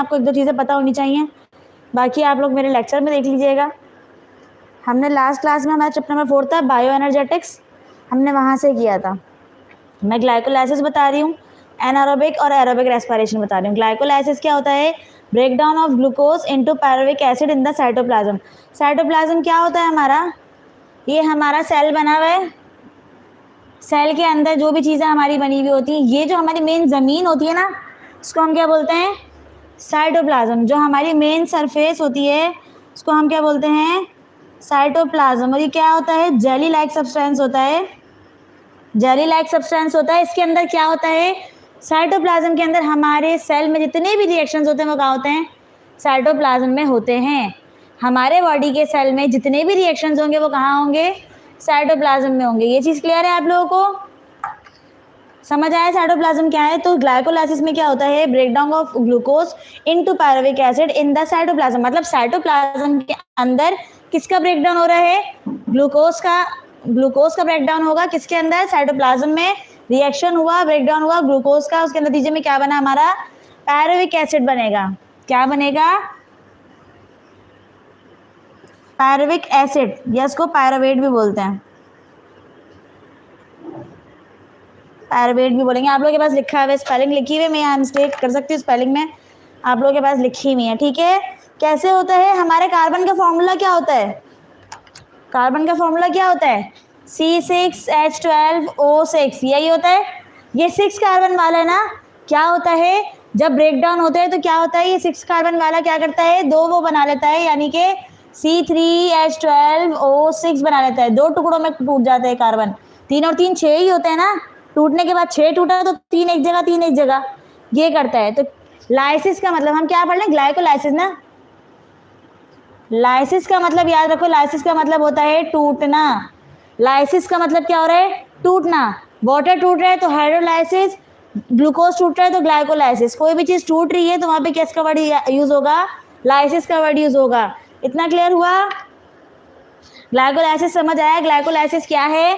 आपको एक दो चीज़ें पता होनी चाहिए, बाकी आप लोग मेरे लेक्चर में देख लीजिएगा। हमने लास्ट क्लास में, हमारा चैप्टर नंबर 4 था बायो एनर्जेटिक्स, हमने वहाँ से किया था। मैं ग्लाइकोलाइसिस बता रही हूँ, एनारोबिक और एरोबिक रेस्पिरेशन बता रही हूँ। ग्लाइकोलाइसिस क्या होता है? Breakdown of glucose into pyruvic acid in the cytoplasm. Cytoplasm क्या होता है हमारा? ये हमारा सेल बना हुआ है, सेल के अंदर जो भी चीज़ें हमारी बनी हुई होती हैं, ये जो हमारी मेन ज़मीन होती है ना, उसको हम क्या बोलते हैं? साइटोप्लाज्म। जो हमारी मेन सरफेस होती है उसको हम क्या बोलते हैं? साइटोप्लाज्म। और ये क्या होता है? जेली लाइक सब्सटेंस होता है, जेली लाइक सब्सटेंस होता है। इसके अंदर क्या होता है? साइटोप्लाज्म के अंदर हमारे सेल में जितने भी रिएक्शंस होते हैं वो कहाँ होते हैं? साइटोप्लाज्म में होते हैं। हमारे बॉडी के सेल में जितने भी रिएक्शंस होंगे वो कहाँ होंगे? साइटोप्लाज्म में होंगे। ये चीज़ क्लियर है आप लोगों को? समझ आया साइटोप्लाज्म क्या है? तो ग्लाइकोलाइसिस में क्या होता है? Breakdown of glucose into pyruvic acid in the cytoplasm. मतलब साइटोप्लाज्म के अंदर किसका ब्रेकडाउन हो रहा है? ग्लूकोज का। ग्लूकोज का ब्रेकडाउन होगा किसके अंदर? साइटोप्लाज्म में। रिएक्शन हुआ, ब्रेकडाउन हुआ ग्लूकोज का, उसके नतीजे में क्या बना हमारा? पायरुविक एसिड बनेगा। क्या बनेगा? पायरुविक एसिड, या इसको पायरुवेट भी बोलते हैं, पायरुवेट भी बोलेंगे। आप लोगों के पास लिखा हुआ है, स्पेलिंग लिखी हुई है, मैं यहाँ मिस्टेक कर सकती हूँ स्पेलिंग में, आप लोगों के पास लिखी हुई है, ठीक है। कैसे होता है? हमारे कार्बन का फॉर्मूला क्या होता है? कार्बन का फॉर्मूला क्या होता है? C6H12O6, यही होता है। ये 6 कार्बन वाला ना, क्या होता है जब ब्रेक डाउन होता है तो क्या होता है? ये 6 कार्बन वाला क्या करता है? दो वो बना लेता है, यानी कि C3H12O6 बना लेता है। दो टुकड़ों में टूट जाता है कार्बन। 3 और 3 6 ही होते हैं ना, टूटने के बाद 6 टूटा तो 3 एक जगह, 3 एक जगह, ये करता है। तो लाइसिस का मतलब हम क्या पढ़ लें? ग्लाइकोलाइसिस ना। लाइसिस का मतलब याद रखो, लाइसिस का मतलब होता है टूटना। लाइसिस का मतलब क्या हो रहा है? टूटना। वाटर टूट रहा है तो हाइड्रोलाइसिस, ग्लूकोज टूट रहा है तो ग्लाइकोलाइसिस। कोई भी चीज़ टूट रही है तो वहाँ पे किसका वर्ड यूज होगा? लाइसिस का वर्ड यूज होगा। इतना क्लियर हुआ? ग्लाइकोलाइसिस समझ आया? ग्लाइकोलाइसिस क्या है?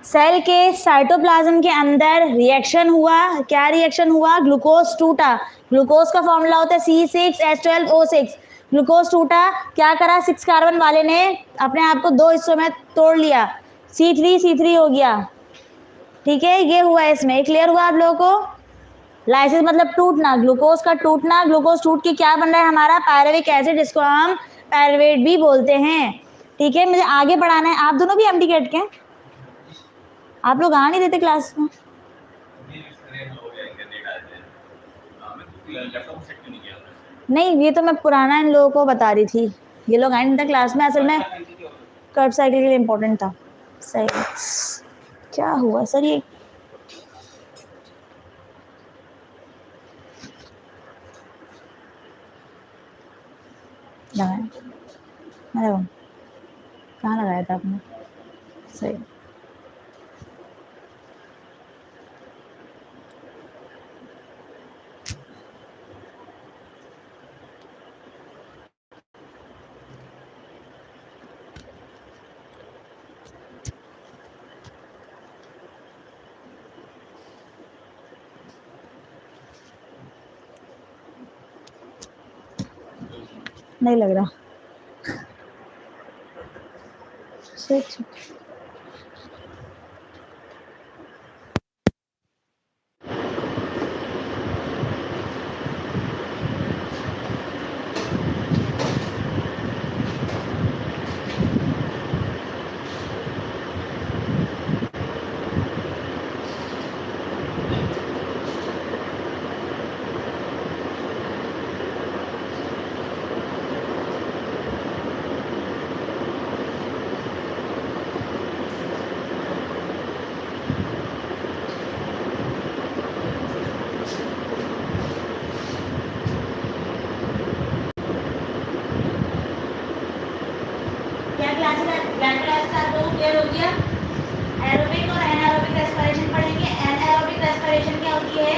सेल के साइटोप्लाज्म के अंदर रिएक्शन हुआ। क्या रिएक्शन हुआ? ग्लूकोज टूटा। ग्लूकोज का फॉर्मूला होता है C6H12O6। ग्लूकोज टूटा, क्या करा? 6 कार्बन वाले ने अपने आप को 2 हिस्सों में तोड़ लिया, C3 हो गया, ठीक है। ये हुआ इसमें, क्लियर हुआ आप लोगों को? लाइसिस मतलब टूटना, ग्लूकोज का टूटना। ग्लूकोज टूट के क्या बन रहा है हमारा? पायरुविक एसिड, जिसको हम पायरुवेट भी बोलते हैं, ठीक है। मुझे आगे बढ़ाना है। आप दोनों भी एमडी कैट के हैं? आप लोग आ नहीं देते क्लास में? नहीं, ये तो मैं पुराना इन लोगों को बता रही थी, ये लोग आए नहीं था क्लास में। असल में कर्ब साइकिल के लिए इम्पोर्टेंट था। सही, क्या हुआ सर? ये लगाया, अरे कहाँ लगाया था आपने? सही, नहीं लग रहा। क्लियर हो गया? एरोबिक और एनारोबिक रेस्पिरेशन पढ़ेंगे। एनारोबिक रेस्पिरेशन क्या होती है?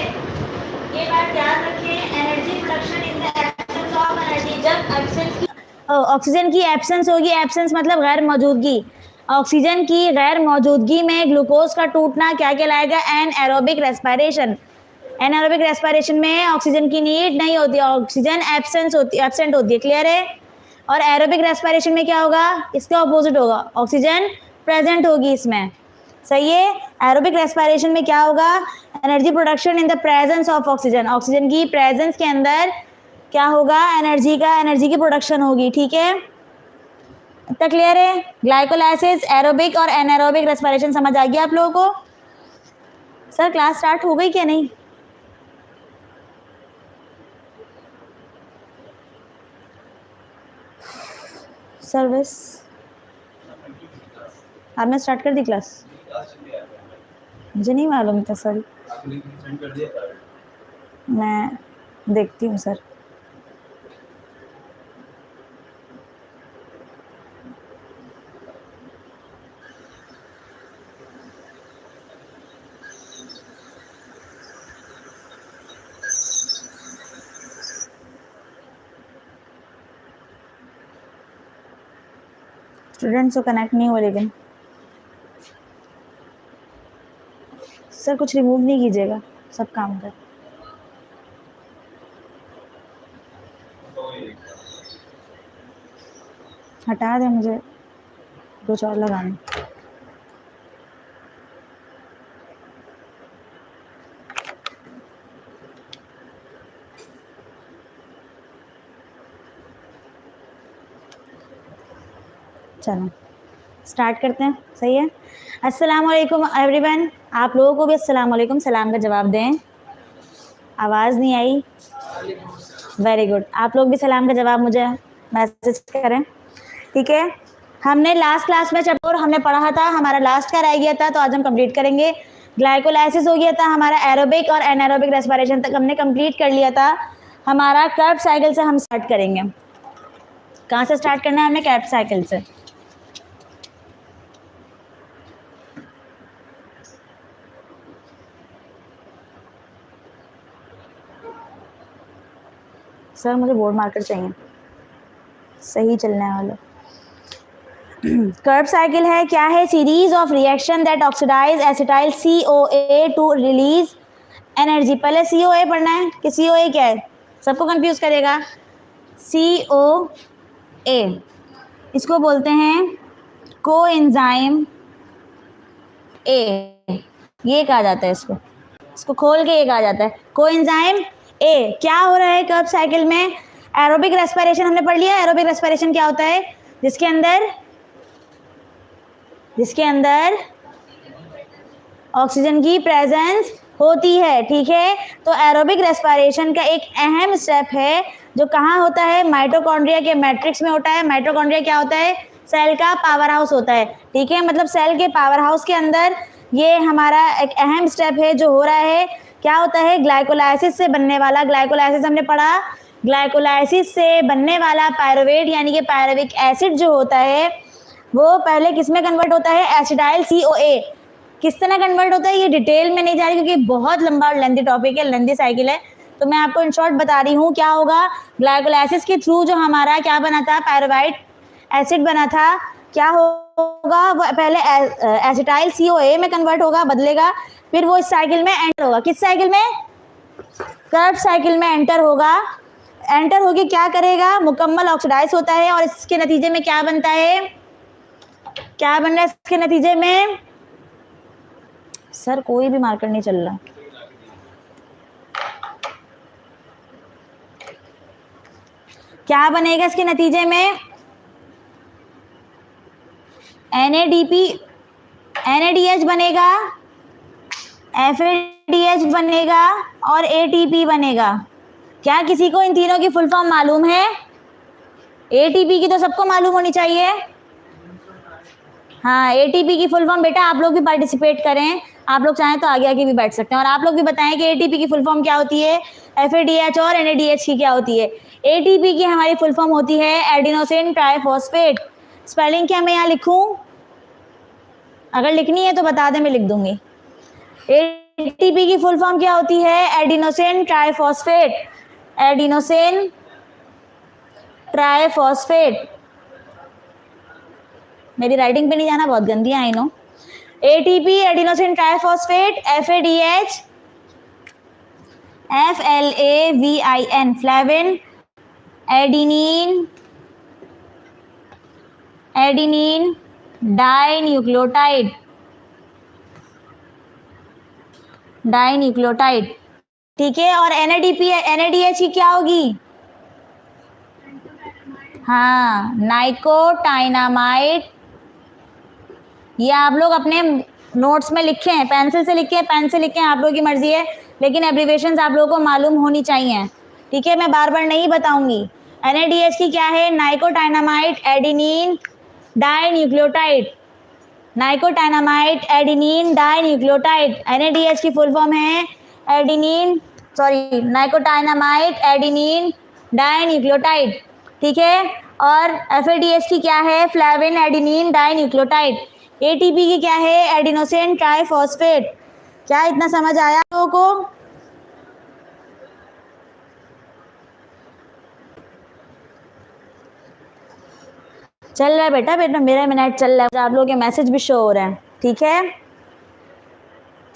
ये बात याद रखें, energy production in the absence of energy. जब एब्सेंस की ऑक्सीजन की एब्सेंस होगी, एब्सेंस मतलब गैर मौजूदगी, ऑक्सीजन की गैर मौजूदगी में ग्लूकोज का टूटना क्या कहलाएगा? Anaerobic respiration. एनारोबिक रेस्पिरेशन में ऑक्सीजन की नीड नहीं होती, ऑक्सीजन एब्सेंट होती है, क्लियर है। और एरोबिक रेस्पिरेशन में क्या होगा, इसका ऑपोजिट होगा, ऑक्सीजन प्रेजेंट होगी इसमें, सही है। एरोबिक रेस्पिरेशन में क्या होगा, energy production in the presence of oxygen, oxygen की प्रेजेंस के अंदर क्या होगा, एनर्जी की प्रोडक्शन होगी, ठीक है। इतना क्लियर है। ग्लाइकोलाइसिस, एरोबिक और एनारोबिक रेस्पिरेशन समझ आ गया आप लोगों को। सर क्लास स्टार्ट हो गई क्या नहीं? सर्विस आपने स्टार्ट कर दी क्लास? मुझे नहीं मालूम था सर, मैं देखती हूँ सर। स्टूडेंट्स को कनेक्ट नहीं हो, लेकिन सर कुछ रिमूव नहीं कीजिएगा, सब काम कर। हटा दे, मुझे कुछ और लगाना। चलो स्टार्ट करते हैं, सही है। अस्सलाम वालेकुम एवरीवन, आप लोगों को भी अस्सलाम वालेकुम, सलाम का जवाब दें। आवाज़ नहीं आई, वेरी गुड। आप लोग भी सलाम का जवाब मुझे मैसेज करें, ठीक है। हमने लास्ट क्लास में चैप्टर हमने पढ़ा था, हमारा लास्ट का रह गया था, तो आज हम कंप्लीट करेंगे। ग्लाइकोलाइसिस हो गया था हमारा, एरोबिक और एनारोबिक रेस्पिरेशन तक हमने कंप्लीट कर लिया था। हमारा कर्ब साइकिल से हम स्टार्ट करेंगे। कहाँ से स्टार्ट करना है हमें? कर्ब साइकिल से। सर मुझे बोर्ड मार्कर चाहिए, सही चलने वाला। कर्ब साइकिल है क्या है? Series of reaction that oxidize acetyl COA to release energy. पहले COA पढ़ना है कि COA क्या है, सबको कंफ्यूज करेगा। COA इसको बोलते हैं कोएंजाइम A, ये कहा जाता है इसको खोल के ये कहा जाता है कोएंजाइम A। क्या हो रहा है कर्ब साइकिल में? एरोबिक रेस्पिरेशन हमने पढ़ लिया। एरोबिक रेस्पिरेशन क्या होता है? जिसके अंदर ऑक्सीजन की प्रेजेंस होती है, ठीक है। तो एरोबिक रेस्पिरेशन का एक अहम स्टेप है जो कहाँ होता है? माइटोकॉन्ड्रिया के मैट्रिक्स में होता है। माइटोकॉन्ड्रिया क्या होता है? सेल का पावर हाउस होता है, ठीक है। मतलब सेल के पावर हाउस के अंदर ये हमारा एक अहम स्टेप है जो हो रहा है। क्या होता है? ग्लाइकोलाइसिस से बनने वाला, ग्लाइकोलाइसिस हमने पढ़ा, ग्लाइकोलाइसिस से बनने वाला पायरुवेट यानी कि पायरुविक एसिड जो होता है वो पहले किस में कन्वर्ट होता है? Acetyl COA। किस तरह कन्वर्ट होता है ये डिटेल में नहीं जा रही क्योंकि बहुत लंबा और लेंथी टॉपिक है, लेंथी साइकिल है, तो मैं आपको इन शॉर्ट बता रही हूँ। क्या होगा? ग्लाइकोलाइसिस के थ्रू जो हमारा क्या बना था? पायरुवेट एसिड बना था। क्या होगा? वो पहले एसिटाइल COA में कन्वर्ट होगा, बदलेगा, फिर वो इस साइकिल में एंटर होगा। किस साइकिल में? कर्ब साइकिल में एंटर होगा। एंटर होके क्या करेगा? मुकम्मल ऑक्सीडाइज होता है और इसके नतीजे में क्या बनता है? क्या बन रहा है इसके नतीजे में? सर कोई भी मार्कर नहीं चल रहा। क्या बनेगा इसके नतीजे में? NADH बनेगा, FADH बनेगा और ATP बनेगा। क्या किसी को इन तीनों की फुल फॉर्म मालूम है? ATP की तो सबको मालूम होनी चाहिए। हाँ, ATP की फुल फॉर्म बेटा आप लोग भी पार्टिसिपेट करें, आप लोग चाहें तो आगे आगे भी बैठ सकते हैं और आप लोग भी बताएं कि ATP की फुल फॉर्म क्या होती है, FADH और NADH की क्या होती है। ATP की हमारी फुल फॉर्म होती है एडिनोसिन ट्राइफॉस्फेट। स्पेलिंग क्या मैं यहाँ लिखूं? अगर लिखनी है तो बता दें, मैं लिख दूंगी। ATP की फुल फॉर्म क्या होती है? Adenosine triphosphate. Adenosine triphosphate. मेरी राइटिंग पे नहीं जाना, बहुत गंदी I know. ATP adenosine triphosphate, FADH FLAVIN, flavin, adenine dinucleotide, ठीक है। और NADH की क्या होगी? हाँ, नाइकोटाइनामाइड। ये आप लोग अपने नोट्स में लिखे हैं, पेंसिल से लिखे हैं, पेन से लिखे हैं, आप लोगों की मर्जी है, लेकिन एब्रीविएशंस आप लोगों को मालूम होनी चाहिए, ठीक है। मैं बार बार नहीं बताऊंगी। NADH की क्या है? Nicotinamide adenine dinucleotide, nicotinamide adenine dinucleotide. NADH की फुल फॉर्म है नाइकोटाइनामाइड एडिनिन डाइन्यूक्लियोटाइड, ठीक है। और FADH की क्या है? Flavin adenine dinucleotide. ATP की क्या है? Adenosine triphosphate. क्या इतना समझ आया लोगों को? चल रहा है बेटा, मेरा मिनट चल रहा है, आप लोगों के मैसेज भी शो हो रहे हैं, ठीक है।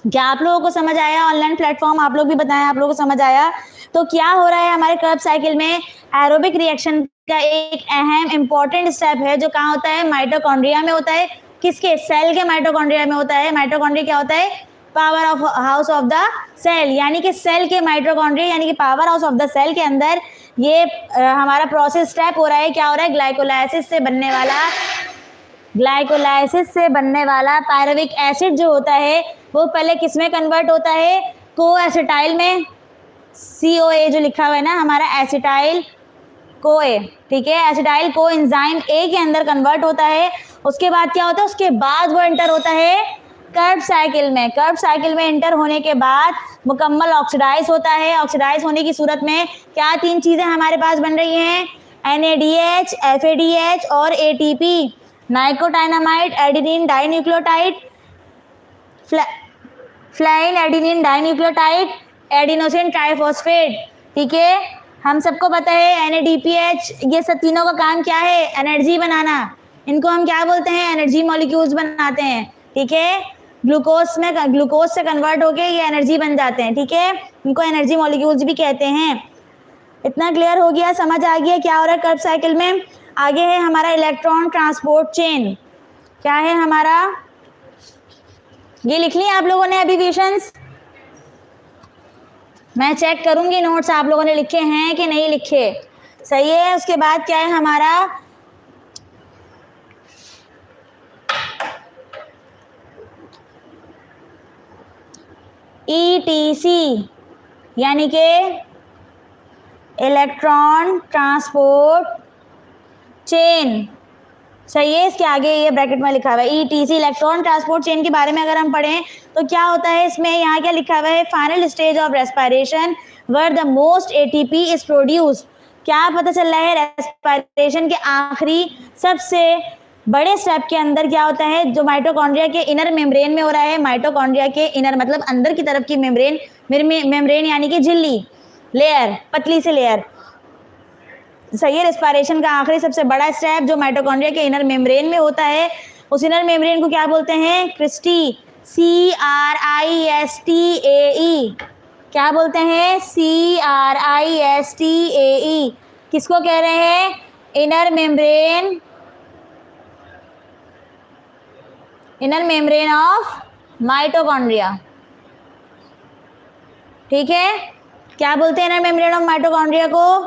क्या आप लोगों को समझ आया? ऑनलाइन प्लेटफॉर्म आप लोग भी बताएं, आप लोगों को समझ आया? तो क्या हो रहा है हमारे कर्ब साइकिल में? एरोबिक रिएक्शन का एक अहम इंपॉर्टेंट स्टेप है जो कहाँ होता है? माइटोकॉन्ड्रिया में होता है। किसके? सेल के माइटोकॉन्ड्रिया में होता है। माइटोकॉन्ड्रिया क्या होता है? Power of house of the cell, यानी कि सेल के माइटोकॉन्ड्रिया यानी कि power house of the cell के अंदर ये हमारा प्रोसेस स्टेप हो रहा है। क्या हो रहा है? ग्लाइकोलाइसिस से बनने वाला पायरुविक एसिड जो होता है वो पहले किस में कन्वर्ट होता है? कोएसिटाइल में, COA जो लिखा हुआ है ना हमारा, एसिटाइल कोए, ठीक है। एसिटाइल को एंजाइम A के अंदर कन्वर्ट होता है। उसके बाद क्या होता है? उसके बाद वो एंटर होता है कर्ब साइकिल में। कर्ब साइकिल में एंटर होने के बाद मुकम्मल ऑक्सीडाइज होता है। ऑक्सीडाइज होने की सूरत में क्या 3 चीज़ें हमारे पास बन रही हैं? NADH, FADH और ATP, nicotinamide adenine dinucleotide, flavin adenine dinucleotide, adenosine triphosphate, ठीक है। हम सबको पता है NADPH, ये सब तीनों का काम क्या है? एनर्जी बनाना। इनको हम क्या बोलते हैं? एनर्जी मॉलिक्यूल्स बनाते हैं, ठीक है। ग्लूकोज से कन्वर्ट होके ये एनर्जी बन जाते हैं, ठीक है। इनको एनर्जी मॉलिक्यूल्स भी कहते हैं। इतना क्लियर हो गया? समझ आ गया क्या हो रहा है कर्ब साइकिल में? आगे है हमारा इलेक्ट्रॉन ट्रांसपोर्ट चेन। क्या है हमारा? ये लिख लिया आप लोगों ने एब्रीविएशंस? मैं चेक करूंगी नोट्स आप लोगों ने लिखे हैं कि नहीं लिखे। सही है। उसके बाद क्या है हमारा? ETC यानी कि इलेक्ट्रॉन ट्रांसपोर्ट चेन। सही है। इसके आगे ये ब्रैकेट में लिखा हुआ है ETC, इलेक्ट्रॉन ट्रांसपोर्ट चेन के बारे में अगर हम पढ़ें तो क्या होता है इसमें? यहाँ क्या लिखा हुआ है? Final stage of respiration where the most ATP is produced. क्या पता चल रहा है? रेस्पिरेशन के आखिरी सबसे बड़े स्टेप के अंदर क्या होता है? जो माइटोकॉन्ड्रिया के इनर मेम्ब्रेन में हो रहा है। माइटोकॉन्ड्रिया के इनर मतलब अंदर की तरफ की मेम्ब्रेन यानी कि झिल्ली, लेयर, पतली सी लेयर। सही है। रेस्पिरेशन का आखिरी सबसे बड़ा स्टेप जो माइटोकॉन्ड्रिया के इनर मेम्ब्रेन में होता है, उस इनर मेम्ब्रेन को क्या बोलते हैं? Cristae, CRISTAE। क्या बोलते हैं? CRISTAE। किसको कह रहे हैं? इनर मेम्ब्रेन ऑफ माइटोकॉन्ड्रिया, ठीक है। क्या बोलते हैं इनर मेम्ब्रेन ऑफ माइटोकॉन्ड्रिया को?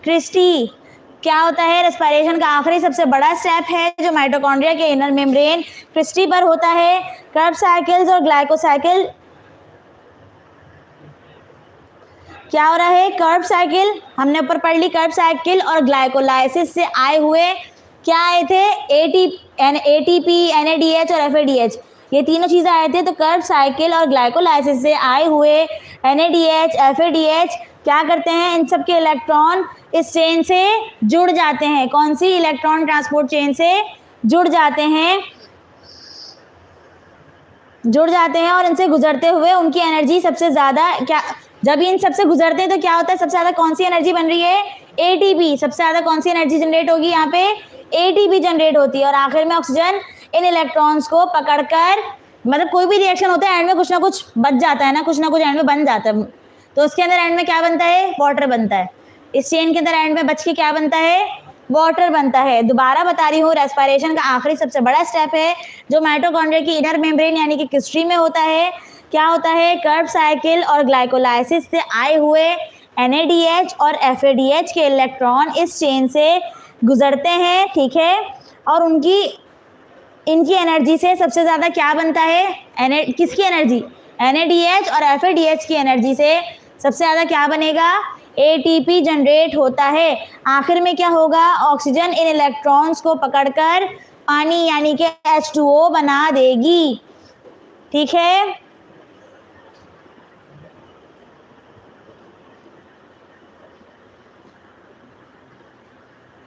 क्रिस्टी। क्या होता है? रेस्पिरेशन का आखिरी सबसे बड़ा स्टेप है जो माइटोकॉन्ड्रिया के इनर मेम्ब्रेन क्रिस्टी पर होता है। कर्ब साइकिल्स और ग्लाइकोसाइकिल क्या हो रहा है? कर्ब साइकिल हमने ऊपर पढ़ ली। कर्ब साइकिल और ग्लाइकोलाइसिस से आए हुए क्या आए थे? ATP, NADH और FADH, ये तीनों चीज़ें आए थे। तो कर्ब साइकिल और ग्लाइकोलाइसिस से आए हुए NADH, FADH क्या करते हैं? इन सब के इलेक्ट्रॉन इस चेन से जुड़ जाते हैं। कौन सी? इलेक्ट्रॉन ट्रांसपोर्ट चेन से जुड़ जाते हैं और इनसे गुजरते हुए उनकी एनर्जी सबसे ज़्यादा क्या, जब इन सबसे गुजरते हैं तो क्या होता है? सबसे ज़्यादा कौन सी एनर्जी बन रही है? ATP। सबसे ज़्यादा कौन सी एनर्जी जनरेट होगी यहाँ पे? ATP जनरेट होती है। और आखिर में ऑक्सीजन इन इलेक्ट्रॉन्स को पकड़कर, मतलब कोई भी रिएक्शन होता है एंड में कुछ ना कुछ बच जाता है ना कुछ एंड में बन जाता है। तो उसके अंदर एंड में क्या बनता है, वाटर बनता है। इस चेन के अंदर एंड में बच के क्या बनता है, वाटर बनता है। दोबारा बता रही हूँ, रेस्पिरेशन का आखिरी सबसे बड़ा स्टेप है जो माइटोकॉन्ड्रिया की इनर मेम्ब्रेन यानी कि किस्ट्री में होता है। क्या होता है, कर्ब साइकिल और ग्लाइकोलाइसिस से आए हुए NADH और FADH के इलेक्ट्रॉन इस चेन से गुजरते हैं, ठीक है, और इनकी एनर्जी से सबसे ज़्यादा क्या बनता है, किसकी एनर्जी, NADH और FADH की एनर्जी से सबसे ज़्यादा क्या बनेगा, ATP जनरेट होता है। आखिर में क्या होगा, ऑक्सीजन इन इलेक्ट्रॉन्स को पकड़कर पानी यानी कि H2O बना देगी, ठीक है।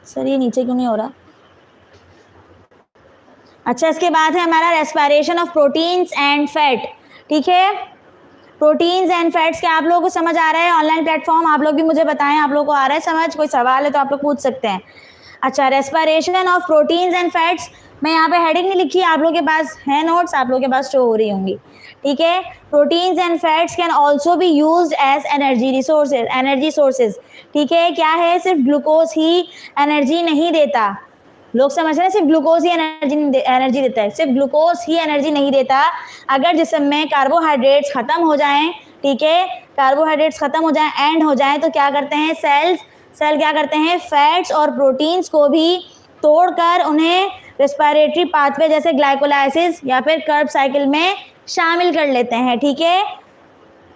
सर ये नीचे क्यों नहीं हो रहा। अच्छा, इसके बाद है हमारा respiration of proteins and fat, ठीक है। प्रोटीन्स एंड फैट्स क्या आप लोगों को समझ आ रहा है, ऑनलाइन प्लेटफॉर्म आप लोग भी मुझे बताएं, आप लोगों को आ रहा है समझ, कोई सवाल है तो आप लोग पूछ सकते हैं। अच्छा, respiration of proteins and fats, मैं यहाँ पे हेडिंग नहीं लिखी, आप लोगों के पास है नोट्स, आप लोगों के पास शो हो रही होंगी, ठीक है। Proteins and fats can also be used as energy sources, ठीक है। क्या है, सिर्फ ग्लूकोज ही एनर्जी नहीं देता, लोग समझ रहे हैं, सिर्फ ग्लूकोज ही एनर्जी देता है, सिर्फ ग्लूकोज ही एनर्जी नहीं देता। अगर जिस्म में कार्बोहाइड्रेट्स खत्म हो जाएं, ठीक है, कार्बोहाइड्रेट्स खत्म हो जाएं, एंड हो जाएं, तो क्या करते हैं सेल क्या करते हैं, फैट्स और प्रोटीन्स को भी तोड़कर उन्हें रेस्पिरेटरी पाथवे जैसे ग्लाइकोलाइसिस या फिर कर्ब साइकिल में शामिल कर लेते हैं, ठीक है।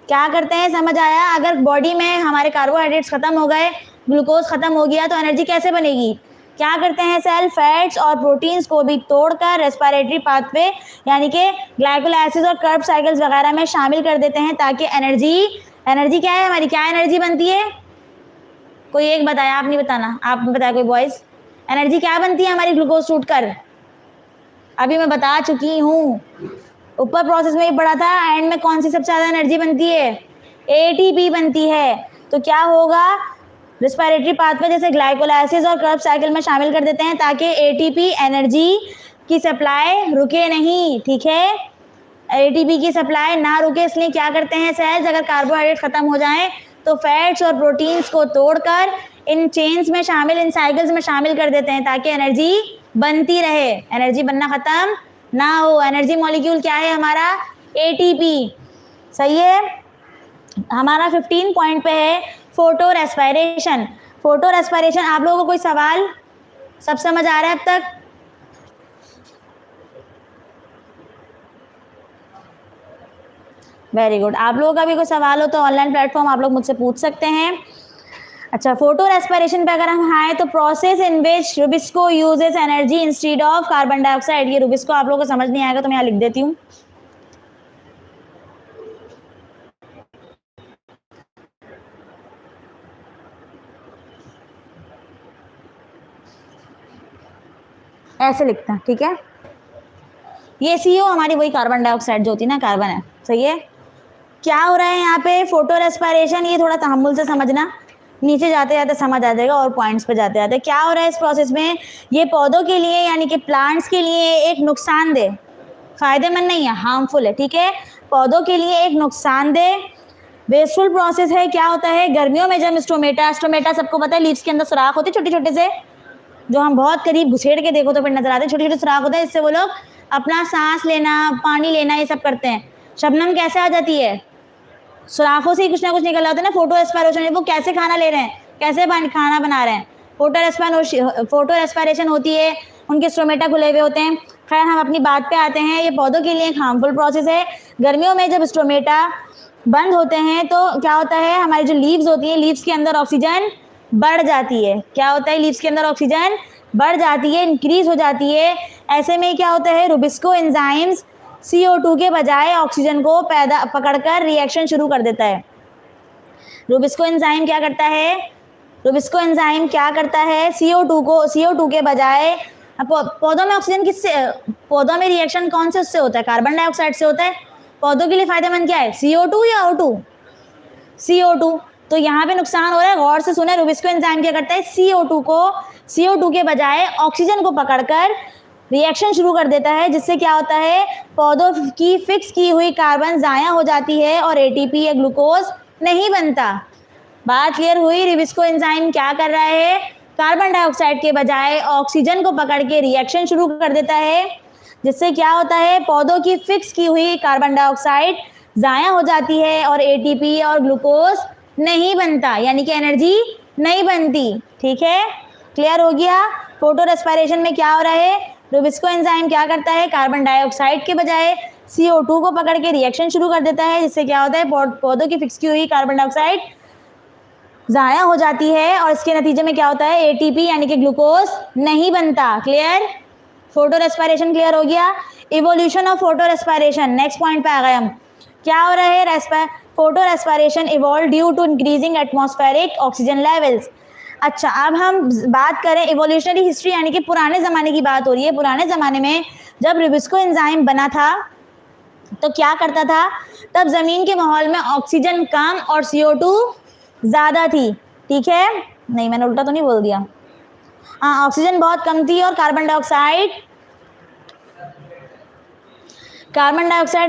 क्या करते हैं, समझ आया। अगर बॉडी में हमारे कार्बोहाइड्रेट्स खत्म हो गए, ग्लूकोज खत्म हो गया, तो एनर्जी कैसे बनेगी, क्या करते हैं सेल, फैट्स और प्रोटीन्स को भी तोड़कर रेस्पिरेटरी पाथवे यानी कि ग्लाइकोलाइसिस और कर्ब साइकिल्स वगैरह में शामिल कर देते हैं, ताकि एनर्जी क्या है हमारी, क्या एनर्जी बनती है, कोई एक बताया, आप नहीं बताना, आप बताया कोई बॉयज, एनर्जी क्या बनती है हमारी ग्लूकोज टूट कर, अभी मैं बता चुकी हूँ, ऊपर प्रोसेस में ही पढ़ा था, एंड में कौन सी सबसे ज़्यादा एनर्जी बनती है, ATP बनती है। तो क्या होगा, रेस्पिरेटरी पाथवे जैसे ग्लाइकोलाइसिस और कर्ब साइकिल में शामिल कर देते हैं ताकि ATP एनर्जी की सप्लाई रुके नहीं, ठीक है, ATP की सप्लाई ना रुके, इसलिए क्या करते हैं सेल्स, अगर कार्बोहाइड्रेट खत्म हो जाएं तो फैट्स और प्रोटीन्स को तोड़कर इन चेन्स में शामिल, इन साइकिल्स में शामिल कर देते हैं ताकि एनर्जी बनती रहे, एनर्जी बनना खत्म ना हो। एनर्जी मॉलिक्यूल क्या है हमारा, ATP, सही है। हमारा 15 पॉइंट पे है फोटो रेस्पिरेशन। फोटो रेस्पिरेशन, आप लोगों को कोई सवाल, सब समझ आ रहा है अब तक, वेरी गुड। आप लोगों का भी कोई सवाल हो तो ऑनलाइन प्लेटफॉर्म आप लोग मुझसे पूछ सकते हैं। अच्छा, फोटो रेस्पिरेशन पे अगर हम आए तो process in which Rubisco uses energy instead of carbon dioxide. ये रुबिस्को आप लोगों को समझ नहीं आएगा तो मैं यहाँ लिख देती हूँ। ऐसे लिखते हैं, ठीक है। ये CO हमारी वही कार्बन डाइऑक्साइड जो होती है ना, कार्बन है, सही है। क्या हो रहा है यहाँ पे, फोटो रेस्पिरेशन, ये थोड़ा तहम्मुल से समझना, नीचे जाते जाते समझ आ जाएगा और पॉइंट्स पे जाते जाते। क्या हो रहा है इस प्रोसेस में, ये पौधों के लिए यानी कि प्लांट्स के लिए एक नुकसानदेह, फायदेमंद नहीं है, हार्मफुल है, ठीक है, पौधों के लिए एक नुकसानदेह वेस्टफुल प्रोसेस है। क्या होता है, गर्मियों में जब स्टोमेटा सबको पता है, लीव्स के अंदर सुराख होते छोटे छोटे से, जो हम बहुत करीब घुसेड़ के देखो तो फिर नजर आते हैं, छोटे छोटे सुराख होते हैं, इससे वो लोग अपना सांस लेना, पानी लेना, ये सब करते हैं। शबनम कैसे आ जाती है, सुराखों से ही कुछ ना कुछ निकल आता है ना। फोटो रेस्पिरेशन, वो कैसे खाना ले रहे हैं, कैसे खाना बना रहे हैं, फोटो रेस्पिरेशन होती है, उनके स्टोमेटा खुले हुए होते हैं। खैर, हम अपनी बात पे आते हैं, ये पौधों के लिए एक हार्मफुल प्रोसेस है। गर्मियों में जब स्टोमेटा बंद होते हैं तो क्या होता है, हमारी जो लीव्स होती हैं, लीव्स के अंदर ऑक्सीजन बढ़ जाती है। क्या होता है, लीव्स के अंदर ऑक्सीजन बढ़ जाती है, इंक्रीज हो जाती है। ऐसे में क्या होता है, रुबिस्को एंजाइम्स CO2 के बजाय ऑक्सीजन को पकड़कर रिएक्शन शुरू कर देता है। रुबिस्को एंजाइम क्या करता है, CO2 के बजाय, पौधों में ऑक्सीजन किससे, पौधों में रिएक्शन कौन से उससे होता है, कार्बन डाइऑक्साइड से होता है। पौधों के लिए फायदेमंद क्या है, CO2 या O2, CO2। तो यहाँ पे नुकसान हो रहा है, गौर से सुने। रुबिस्को एंजाइम क्या करता है, CO2 के बजाय ऑक्सीजन को पकड़कर रिएक्शन शुरू कर देता है, जिससे क्या होता है, पौधों की फिक्स की हुई कार्बन ज़ाया हो जाती है और ATP या ग्लूकोज नहीं बनता। बात क्लियर हुई? रुबिस्को एंजाइम क्या कर रहा है, कार्बन डाइऑक्साइड के बजाय ऑक्सीजन को पकड़ के रिएक्शन शुरू कर देता है, जिससे क्या होता है, पौधों की फिक्स की हुई कार्बन डाइऑक्साइड ज़ाया हो जाती है और एटीपी और ग्लूकोज नहीं बनता, यानी कि एनर्जी नहीं बनती। ठीक है, क्लियर हो गया? फोटो रेस्पिरेशन में क्या हो रहा है, रुबिस्को एंजाइम क्या करता है, कार्बन डाइऑक्साइड के बजाय CO2 को पकड़ के रिएक्शन शुरू कर देता है, जिससे क्या होता है, पौधों की फिक्स की हुई कार्बन डाइऑक्साइड ज़ाया हो जाती है और इसके नतीजे में क्या होता है, एटीपी यानी कि ग्लूकोज नहीं बनता। क्लियर? फोटो रेस्पिरेशन क्लियर हो गया? Evolution of photorespiration, next point पे आ गए हम। क्या हो रहा है, photorespiration evolve due to increasing atmospheric oxygen levels. अच्छा, अब हम बात करें इवोल्यूशनरी हिस्ट्री, यानी कि पुराने ज़माने की बात हो रही है। पुराने ज़माने में जब रुबिस्को एंजाइम बना था तो क्या करता था, तब ज़मीन के माहौल में ऑक्सीजन कम और CO2 ज़्यादा थी। ठीक है, नहीं मैंने उल्टा तो नहीं बोल दिया, हाँ, ऑक्सीजन बहुत कम थी और कार्बन डाइऑक्साइड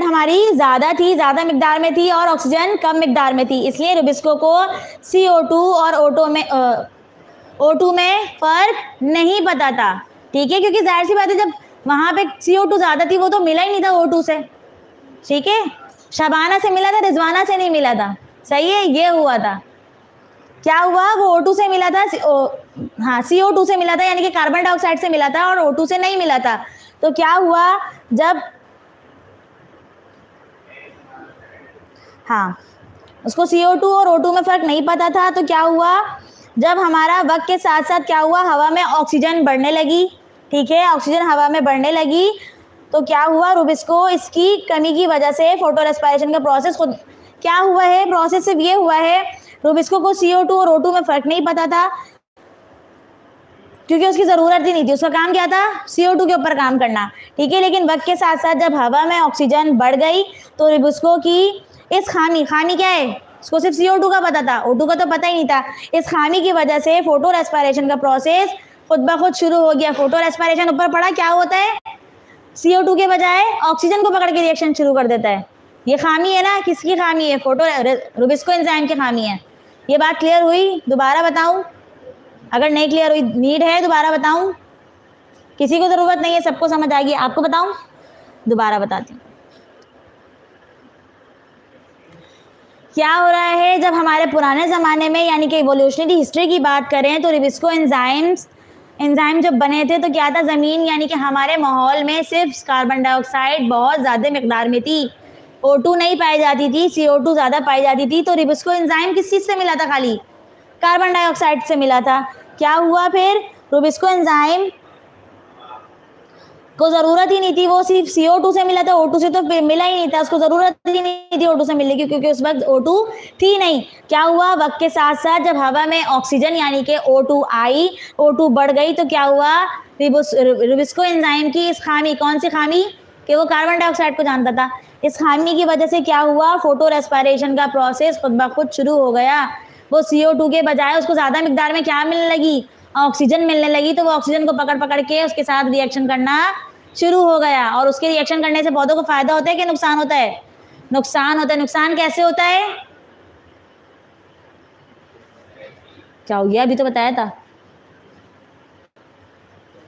हमारी ज़्यादा थी, ज़्यादा मिकदार में थी और ऑक्सीजन कम मिकदार में थी। इसलिए रुबिस्को को CO2 और O2 में फ़र्क नहीं पता था। ठीक है, क्योंकि जाहिर सी बात है, जब वहाँ पे CO2 ज़्यादा थी वो तो मिला ही नहीं था O2 से। ठीक है, शबाना से मिला था, रिजवाना से नहीं मिला था। सही है, ये हुआ था। क्या हुआ, वो O2 से मिला था, हाँ CO2 से मिला था, यानी कि कार्बन डाइऑक्साइड से मिला था और O2 से नहीं मिला था। तो क्या हुआ, जब हाँ उसको CO2 और O2 में फ़र्क नहीं पता था, तो क्या हुआ, जब हमारा वक्त के साथ साथ क्या हुआ, हवा में ऑक्सीजन बढ़ने लगी। ठीक है, ऑक्सीजन हवा में बढ़ने लगी तो क्या हुआ, रुबिस्को इसकी कमी की वजह से फोटो रेस्पिरेशन का प्रोसेस खुद क्या हुआ है, प्रोसेस सिर्फ ये हुआ है, रुबिस्को को CO2 और O2 में फ़र्क नहीं पता था क्योंकि उसकी ज़रूरत ही नहीं थी। उसका काम क्या था, CO2 के ऊपर काम करना। ठीक है, लेकिन वक्त के साथ साथ जब हवा में ऑक्सीजन बढ़ गई तो रुबिस्को की इस खामी क्या है, उसको सिर्फ CO2 का पता था, O2 का तो पता ही नहीं था। इस खामी की वजह से फोटो रेस्पिरेशन का प्रोसेस खुद ब खुद शुरू हो गया। फोटो रेस्पिरेशन ऊपर पड़ा, क्या होता है, CO2 के बजाय ऑक्सीजन को पकड़ के रिएक्शन शुरू कर देता है। ये खामी है ना, किसकी खामी है, रुबिस्को एंजाइम की खामी है। ये बात क्लियर हुई? दोबारा बताऊं? अगर नहीं क्लियर हुई, नीड है दोबारा बताऊं? किसी को ज़रूरत नहीं है, सबको समझ आ गई, आपको बताऊं? दोबारा बताती हूँ। क्या हो रहा है, जब हमारे पुराने ज़माने में यानी कि इवोल्यूशनरी हिस्ट्री की बात करें तो रुबिस्को एंजाइम जब बने थे तो क्या था, ज़मीन यानी कि हमारे माहौल में सिर्फ कार्बन डाइऑक्साइड बहुत ज़्यादा मिकदार में थी, O2 नहीं पाई जाती थी, CO2 ज़्यादा पाई जाती थी। तो रुबिस्को एंजाइम किस चीज़ से मिला था, खाली कार्बन डाइऑक्साइड से मिला था। क्या हुआ फिर, रुबिस्को एंजाइम को ज़रूरत ही नहीं थी, वो सिर्फ CO2 से मिला था, O2 से तो मिला ही नहीं था, उसको ज़रूरत ही नहीं थी O2 से मिलने की, क्योंकि उस वक्त O2 थी नहीं। क्या हुआ, वक्त के साथ साथ जब हवा में ऑक्सीजन यानी कि O2 आई, O2 बढ़ गई तो क्या हुआ, रुबिस्को एंजाइम की इस खामी, कौन सी खामी, कि वो कार्बन डाइऑक्साइड को जानता था, इस खामी की वजह से क्या हुआ, फोटो रेस्पिरेशन का प्रोसेस खुद ब खुद शुरू हो गया। वो CO2 के बजाय उसको ज़्यादा मिकदार में क्या मिलने लगी, ऑक्सीजन मिलने लगी, तो वो ऑक्सीजन को पकड़ के उसके साथ रिएक्शन करना शुरू हो गया। और उसके रिएक्शन करने से पौधों को फायदा होता है कि नुकसान होता है, नुकसान होता है। नुकसान कैसे होता है, क्या हो गया, अभी तो बताया था,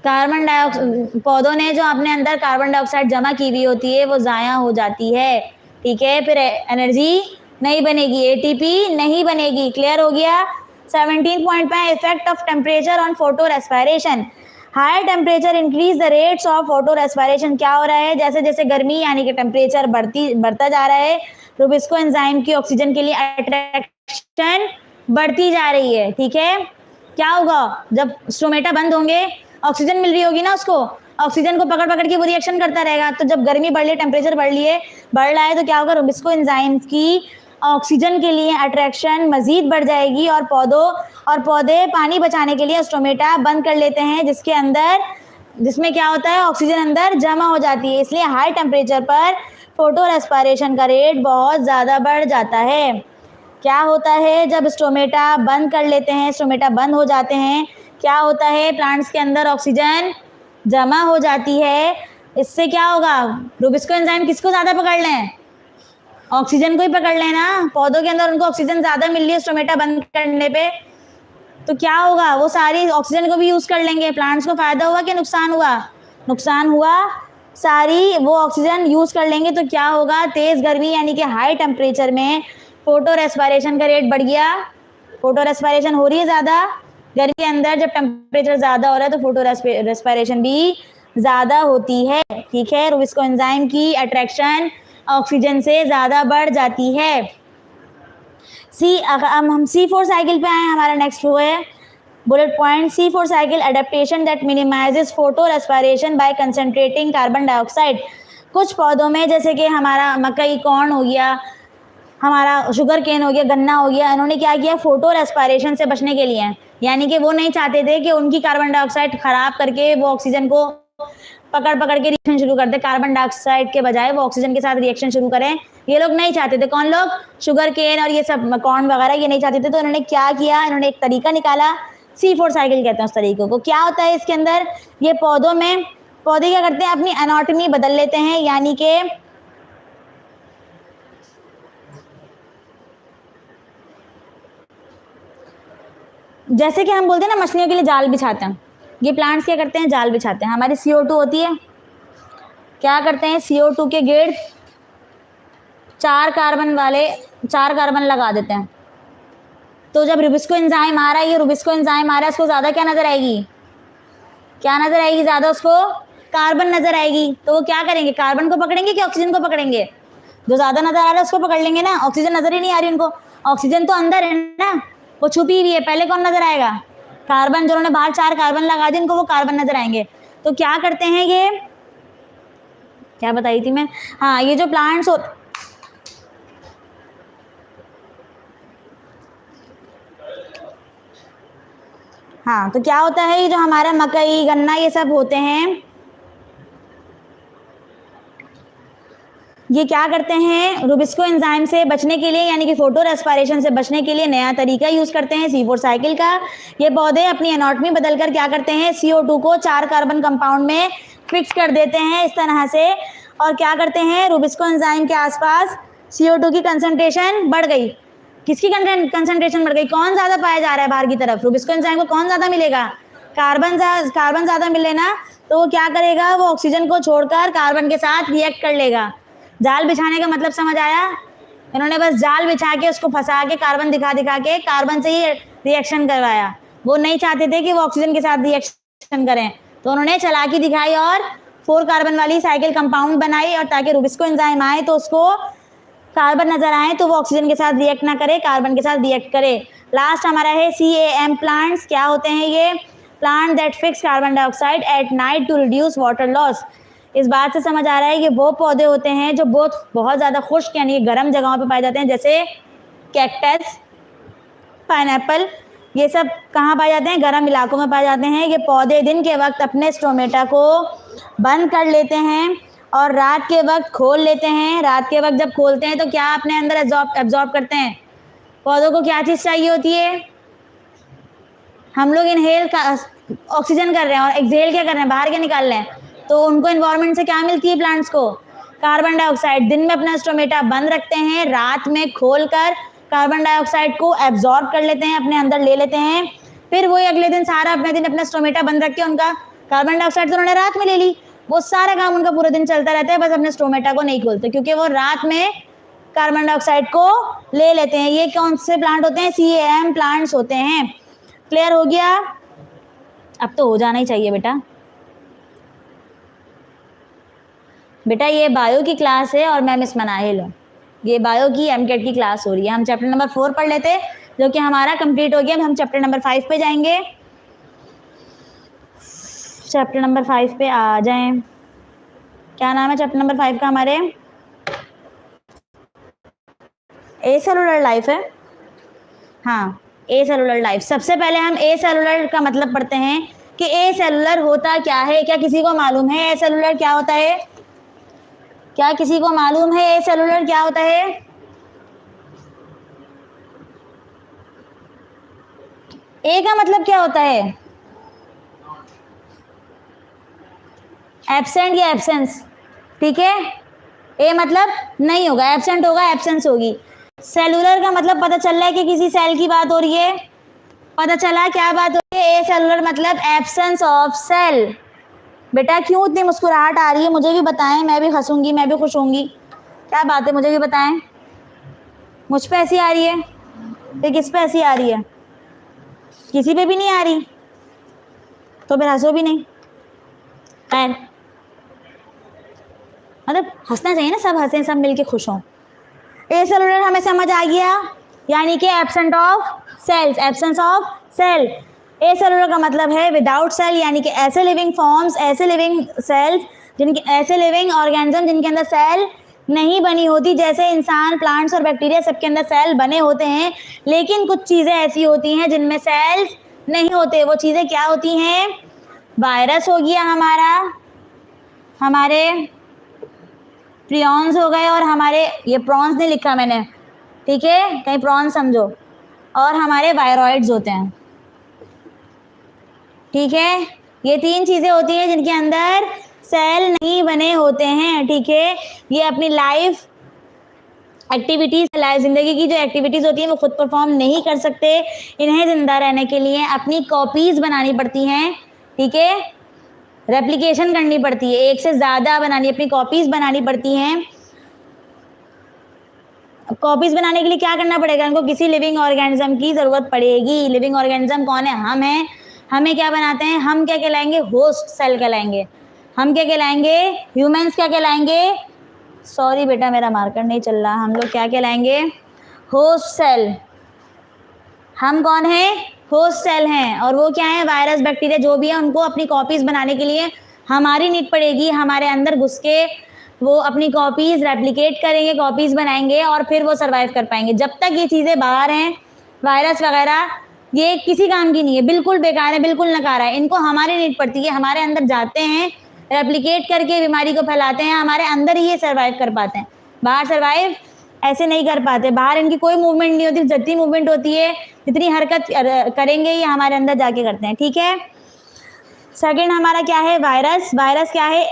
कार्बन डाइऑक्साइड, पौधों ने जो अपने अंदर कार्बन डाइऑक्साइड जमा की हुई होती है वो ज़ाया हो जाती है। ठीक है, फिर एनर्जी नहीं बनेगी, एटीपी नहीं बनेगी। क्लियर हो गया? 17 पॉइंट पे, effect of temperature on photorespiration. Higher temperature increase the rates of photorespiration. क्या हो रहा है, जैसे जैसे गर्मी यानी कि टेम्परेचर बढ़ता जा रहा है, रुबिस्को एंजाइम की ऑक्सीजन के लिए अट्रैक्शन बढ़ती जा रही है। ठीक है, क्या होगा, जब स्टोमेटा बंद होंगे, ऑक्सीजन मिल रही होगी ना उसको, ऑक्सीजन को पकड़ के वो रिएक्शन करता रहेगा। तो जब गर्मी बढ़ रही है, टेम्परेचर बढ़ रहा है तो क्या होगा, रुबिस्को एंजाइम की ऑक्सीजन के लिए अट्रैक्शन मज़ीद बढ़ जाएगी और पौधे पानी बचाने के लिए स्टोमेटा बंद कर लेते हैं, जिसमें क्या होता है, ऑक्सीजन अंदर जमा हो जाती है। इसलिए हाई टेम्परेचर पर फोटो रेस्पिरेशन का रेट बहुत ज़्यादा बढ़ जाता है। क्या होता है, जब स्टोमेटा बंद कर लेते हैं, स्टोमेटा बंद हो जाते हैं, क्या होता है, प्लांट्स के अंदर ऑक्सीजन जमा हो जाती है। इससे क्या होगा, रुबिस्को एंजाइम किसको ज़्यादा पकड़ लें, ऑक्सीजन को ही पकड़ लेना, पौधों के अंदर उनको ऑक्सीजन ज़्यादा मिल रही है स्टोमेटा बंद करने पे, तो क्या होगा, वो सारी ऑक्सीजन को भी यूज़ कर लेंगे। प्लांट्स को फ़ायदा हुआ कि नुकसान हुआ? नुकसान हुआ। सारी वो ऑक्सीजन यूज़ कर लेंगे तो क्या होगा, तेज़ गर्मी यानी कि हाई टेम्परेचर में फोटो रेस्पिरेशन का रेट बढ़ गया। फोटो रेस्पिरेशन हो रही है ज़्यादा गर्मी के अंदर, जब टेम्परेचर ज़्यादा हो रहा है तो फोटो रेस्पिरेशन भी ज़्यादा होती है। ठीक है, रुबिस्को एंजाइम की अट्रैक्शन ऑक्सीजन से ज़्यादा बढ़ जाती है। अब हम C4 साइकिल पे आए, हमारा नेक्स्ट वो है bullet point C4 cycle adaptation that minimises photo respiration bye concentrating carbon dioxide. कुछ पौधों में जैसे कि हमारा मकई, कॉर्न हो गया, हमारा शुगर केन हो गया, गन्ना हो गया, इन्होंने क्या किया, फोटो रेस्पिरेशन से बचने के लिए, यानी कि वो नहीं चाहते थे कि उनकी कार्बन डाइऑक्साइड खराब करके वो ऑक्सीजन को पकड़ के रिएक्शन शुरू कर दे, कार्बन डाइऑक्साइड के बजाय वो ऑक्सीजन के साथ रिएक्शन शुरू करें, ये लोग नहीं चाहते थे। कौन लोग? शुगर केन और ये सब कॉर्न वगैरह, ये नहीं चाहते थे। तो इन्होंने क्या किया, इन्होंने एक तरीका निकाला, C4 साइकिल कहते हैं उस तरीके को। क्या होता है इसके अंदर, ये पौधे क्या करते हैं, अपनी एनाटॉमी बदल लेते हैं, यानी कि जैसे कि हम बोलते हैं ना मछलियों के लिए जाल बिछाते हैं, ये प्लांट्स क्या करते हैं, जाल बिछाते हैं। हमारी CO2 होती है, क्या करते हैं, CO2 के गिर्द 4 कार्बन लगा देते हैं। तो जब रुबिस्को एंजाइम आ रहा है, ये रुबिस्को एंजाइम आ रहा है, उसको ज़्यादा क्या नज़र आएगी, क्या नज़र आएगी, ज़्यादा उसको कार्बन नज़र आएगी। तो वो क्या करेंगे, कार्बन को पकड़ेंगे कि ऑक्सीजन को पकड़ेंगे? जो ज़्यादा नज़र आ रहा है उसको पकड़ लेंगे ना, ऑक्सीजन नज़र ही नहीं आ रही उनको, ऑक्सीजन तो अंदर है ना, वो छुपी हुई है। पहले कौन नज़र आएगा, कार्बन। जिन्होंने बाहर 4 कार्बन लगा दिए उनको वो कार्बन नज़र आएंगे। तो क्या करते हैं, ये क्या बताई थी मैं, हाँ, ये जो प्लांट्स हाँ, तो क्या होता है, ये जो हमारा मकई, गन्ना, ये सब होते हैं, ये क्या करते हैं, रुबिस्को एंजाइम से बचने के लिए, यानी कि फोटो रेस्पिरेशन से बचने के लिए नया तरीका यूज़ करते हैं, C4 साइकिल का। ये पौधे अपनी एनाटॉमी बदलकर क्या करते हैं, CO2 को 4 कार्बन कंपाउंड में फिक्स कर देते हैं इस तरह से, और क्या करते हैं, रुबिस्को एंजाइम के आसपास CO2 की कंसंट्रेशन बढ़ गई। किसकी कंसंट्रेशन बढ़ गई, कौन ज़्यादा पाया जा रहा है बाहर की तरफ, रुबिस्को एंजाइम को कौन ज़्यादा मिलेगा, कार्बन ज़्यादा मिले ना, तो वो क्या करेगा, वो ऑक्सीजन को छोड़कर कार्बन के साथ रिएक्ट कर लेगा। जाल बिछाने का मतलब समझ आया, इन्होंने बस जाल बिछा के उसको फंसा के कार्बन दिखा के कार्बन से ही रिएक्शन करवाया। वो नहीं चाहते थे कि वो ऑक्सीजन के साथ रिएक्शन करें, तो उन्होंने चालाकी दिखाई और 4 कार्बन वाली साइकिल कंपाउंड बनाई, और ताकि रुबिस्को एंजाइम आए तो उसको कार्बन नजर आए तो वो ऑक्सीजन के साथ रिएक्ट ना करे, कार्बन के साथ रिएक्ट करे। लास्ट हमारा है CAM प्लांट्स। क्या होते हैं ये, plant that fix carbon dioxide at night to reduce water loss. इस बात से समझ आ रहा है कि वो पौधे होते हैं जो बहुत ज़्यादा खुश्क यानी गर्म जगहों पे पाए जाते हैं, जैसे कैक्टस, पाइनएप्पल, ये सब कहाँ पाए जाते हैं, गर्म इलाकों में पाए जाते हैं। ये पौधे दिन के वक्त अपने स्टोमेटा को बंद कर लेते हैं और रात के वक्त खोल लेते हैं। रात के वक्त जब खोलते हैं तो क्या अपने अंदर एब्जॉर्ब करते हैं, पौधों को क्या चीज़ चाहिए होती है, हम लोग इनहेल का ऑक्सीजन कर रहे हैं और एक्सहेल क्या कर रहे हैं, बाहर क्या निकाल रहे हैं, तो उनको एनवायरनमेंट से क्या मिलती है, प्लांट्स को कार्बन डाइऑक्साइड। दिन में अपना स्टोमेटा बंद रखते हैं, रात में खोलकर कार्बन डाइऑक्साइड को एब्जॉर्ब कर लेते हैं, अपने अंदर ले लेते हैं। फिर वही अगले दिन सारा अपने दिन अपना स्टोमेटा बंद रख के उनका कार्बन डाइऑक्साइड तो उन्होंने रात में ले ली, वो सारा काम उनका पूरे दिन चलता रहता है, बस अपने स्टोमेटा को नहीं खोलते क्योंकि वो रात में कार्बन डाइऑक्साइड को ले लेते हैं। ये कौन से प्लांट होते हैं, CAM प्लांट्स होते हैं। क्लियर हो गया, अब तो हो जाना ही चाहिए बेटा ये बायो की क्लास है और मैं मिस मनाहिल हूँ, ये बायो की MCAT की क्लास हो रही है। हम चैप्टर नंबर 4 पढ़ लेते जो कि हमारा कंप्लीट हो गया। हम चैप्टर नंबर 5 पे जाएंगे, चैप्टर नंबर 5 पे आ जाएं। क्या नाम है चैप्टर नंबर 5 का हमारे, ए सेलुलर लाइफ है, हाँ ए सेलुलर लाइफ। सबसे पहले हम ए सेलुलर का मतलब पढ़ते हैं कि ए सेलुलर होता क्या है। क्या किसी को मालूम है ए सेलुलर क्या होता है, क्या किसी को मालूम है ए सेलुलर क्या होता है? ए का मतलब क्या होता है, एब्सेंट या एब्सेंस, ठीक है। ए मतलब नहीं होगा, एब्सेंट होगा, एब्सेंस होगी। सेलुलर का मतलब पता चल रहा है कि किसी सेल की बात हो रही है, पता चला क्या बात हो रही है। ए सेलुलर मतलब एब्सेंस ऑफ सेल। बेटा क्यों इतनी मुस्कुराहट आ रही है, मुझे भी बताएं, मैं भी हंसूंगी, मैं भी खुश होंगी। क्या बात है, मुझे भी बताएं। मुझ पे ऐसी आ रही है, फिर किस पे ऐसी आ रही है? किसी पे भी नहीं आ रही, तो फिर हंसो भी नहीं। खैर, मतलब हंसना चाहिए ना, सब हंसें, सब मिलके खुश हों। ए सेलुलर हमें समझ आ गया, यानी कि absent of cells, absence of cell. Acellular का मतलब है विदाउट सेल, यानी कि ऐसे लिविंग फॉर्म्स, ऐसे लिविंग सेल्स जिनके, ऐसे लिविंग ऑर्गेनिज्म जिनके अंदर सेल नहीं बनी होती। जैसे इंसान, प्लांट्स और बैक्टीरिया सबके अंदर सेल बने होते हैं, लेकिन कुछ चीज़ें ऐसी होती हैं जिनमें सेल्स नहीं होते। वो चीज़ें क्या होती हैं? वायरस हो गया हमारा, हमारे प्रियॉन्स हो गए, और हमारे, ये प्रॉन्स नहीं लिखा मैंने, ठीक है, कहीं प्रॉन्स समझो, और हमारे वायरॉइड्स होते हैं, ठीक है। ये 3 चीज़ें होती हैं जिनके अंदर सेल नहीं बने होते हैं, ठीक है। ये अपनी लाइफ एक्टिविटीज़, ज़िंदगी की जो एक्टिविटीज़ होती हैं वो खुद परफॉर्म नहीं कर सकते। इन्हें ज़िंदा रहने के लिए अपनी कॉपीज़ बनानी पड़ती हैं, ठीक है, रेप्लिकेशन करनी पड़ती है, एक से ज़्यादा बनानी, अपनी कॉपीज़ बनानी पड़ती हैं। कॉपीज़ बनाने के लिए क्या करना पड़ेगा? उनको किसी लिविंग ऑर्गेनिज्म की ज़रूरत पड़ेगी। लिविंग ऑर्गेनिज्म कौन है? हम हैं। हमें क्या बनाते हैं? हम क्या कहलाएंगे? होस्ट सेल कहलाएंगे। हम क्या कहलाएंगे? ह्यूमन्स क्या कहलाएंगे? सॉरी बेटा, मेरा मार्कर नहीं चल रहा। हम लोग क्या कहलाएंगे? Host cell. हम कौन है? होस्ट सेल हैं। और वो क्या है? वायरस, बैक्टीरिया जो भी है, उनको अपनी कॉपीज़ बनाने के लिए हमारी नीड पड़ेगी। हमारे अंदर घुस के वो अपनी कॉपीज़ रेप्लिकेट करेंगे, कॉपीज़ बनाएंगे, और फिर वो सर्वाइव कर पाएंगे। जब तक ये चीज़ें बाहर हैं, वायरस वगैरह, ये किसी काम की नहीं है, बिल्कुल बेकार है, बिल्कुल नकारा है। इनको हमारी नीड पड़ती है, हमारे अंदर जाते हैं, रेप्लिकेट करके बीमारी को फैलाते हैं, हमारे अंदर ही ये सर्वाइव कर पाते हैं। बाहर सर्वाइव ऐसे नहीं कर पाते। बाहर इनकी कोई मूवमेंट नहीं होती, जितनी मूवमेंट होती है, जितनी हरकत करेंगे, ये हमारे अंदर जाके करते हैं, ठीक है। सेकेंड हमारा क्या है? वायरस। वायरस क्या है?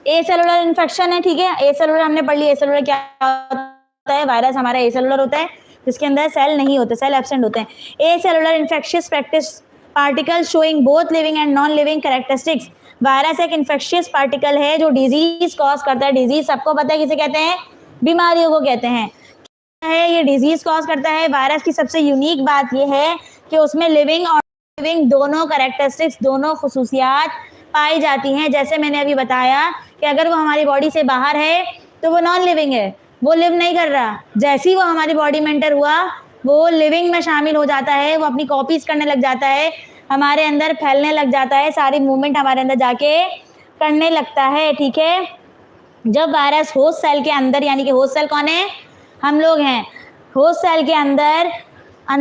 ए सेलुलर इन्फेक्शन है, ठीक है। ए सेलुलर हमने पढ़ लिया। ए सेलुलर क्या होता है? वायरस हमारा ए सेलुलर होता है, जिसके अंदर सेल नहीं होते, सेल एब्सेंट होते हैं। Acellular infectious practice particle showing both living and non living characteristics. Virus एक इन्फेक्शियस पार्टिकल है जो डिजीज कॉज करता है। डिजीज सबको पता है किसे कहते हैं? बीमारियों को कहते हैं। क्या है? ये डिजीज कॉज करता है। वायरस की सबसे यूनिक बात यह है कि उसमें लिविंग और लिविंग दोनों कैरेक्टरिस्टिक्स, दोनों खुसूसियात पाई जाती हैं। जैसे मैंने अभी बताया कि अगर वो हमारी बॉडी से बाहर है तो वो नॉन लिविंग है, वो लिव नहीं कर रहा। जैसे ही वो हमारी बॉडी में एंटर हुआ, वो लिविंग में शामिल हो जाता है, वो अपनी कॉपीज़ करने लग जाता है, हमारे अंदर फैलने लग जाता है, सारी मूवमेंट हमारे अंदर जाके करने लगता है, ठीक है। जब वायरस होस्ट सेल के अंदर, यानी कि होस्ट सेल कौन है? हम लोग हैं। होस्ट सेल के अंदर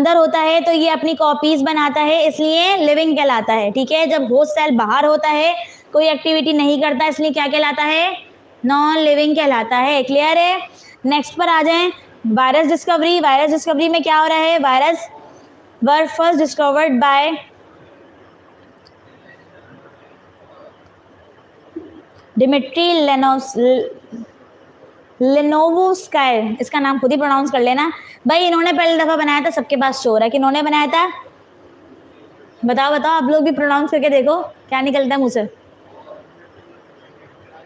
होता है तो ये अपनी कॉपीज़ बनाता है, इसलिए लिविंग कहलाता है, ठीक है। जब होस्ट सेल बाहर होता है, कोई एक्टिविटी नहीं करता, इसलिए क्या कहलाता है? नॉन लिविंग कहलाता है। क्लियर है? नेक्स्ट पर आ जाएं। Virus discovery. वायरस डिस्कवरी में क्या हो रहा है? Virus were first discovered by Dmitri Ivanovsky. इसका नाम खुद ही प्रोनाउंस कर लेना भाई। इन्होंने पहली दफ़ा बनाया था, सबके पास शोर है कि इन्होंने बनाया था। बताओ बताओ, आप लोग भी प्रोनाउंस करके देखो क्या निकलता है मुँह से।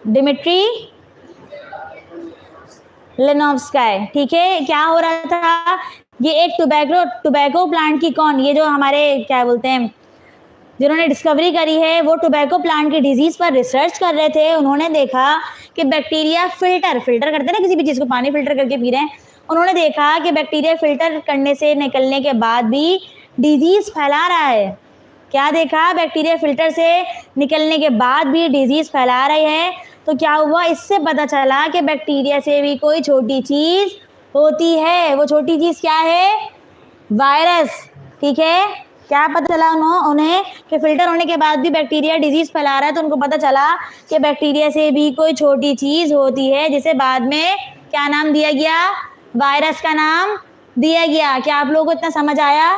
डिमिट्री लेनोवस्काय, ठीक है। क्या हो रहा था? ये एक टोबैको प्लांट की कौन, ये जो हमारे क्या बोलते हैं, जिन्होंने डिस्कवरी करी है, वो टोबैको प्लांट की डिजीज़ पर रिसर्च कर रहे थे। उन्होंने देखा कि बैक्टीरिया फिल्टर करते हैं ना, किसी भी चीज़ को पानी फिल्टर करके पी रहे हैं। उन्होंने देखा कि बैक्टीरिया फिल्टर करने से निकलने के बाद भी डिजीज़ फैला रहा है। क्या देखा? बैक्टीरिया फिल्टर से निकलने के बाद भी डिजीज़ फैला रही है। तो क्या हुआ? इससे पता चला कि बैक्टीरिया से भी कोई छोटी चीज़ होती है। वो छोटी चीज़ क्या है? वायरस, ठीक है। क्या पता चला उन्हें कि फिल्टर होने के बाद भी बैक्टीरिया डिजीज़ फैला रहा है, तो उनको पता चला कि बैक्टीरिया से भी कोई छोटी चीज़ होती है, जिसे बाद में क्या नाम दिया गया? वायरस का नाम दिया गया। क्या आप लोगों को इतना समझ आया?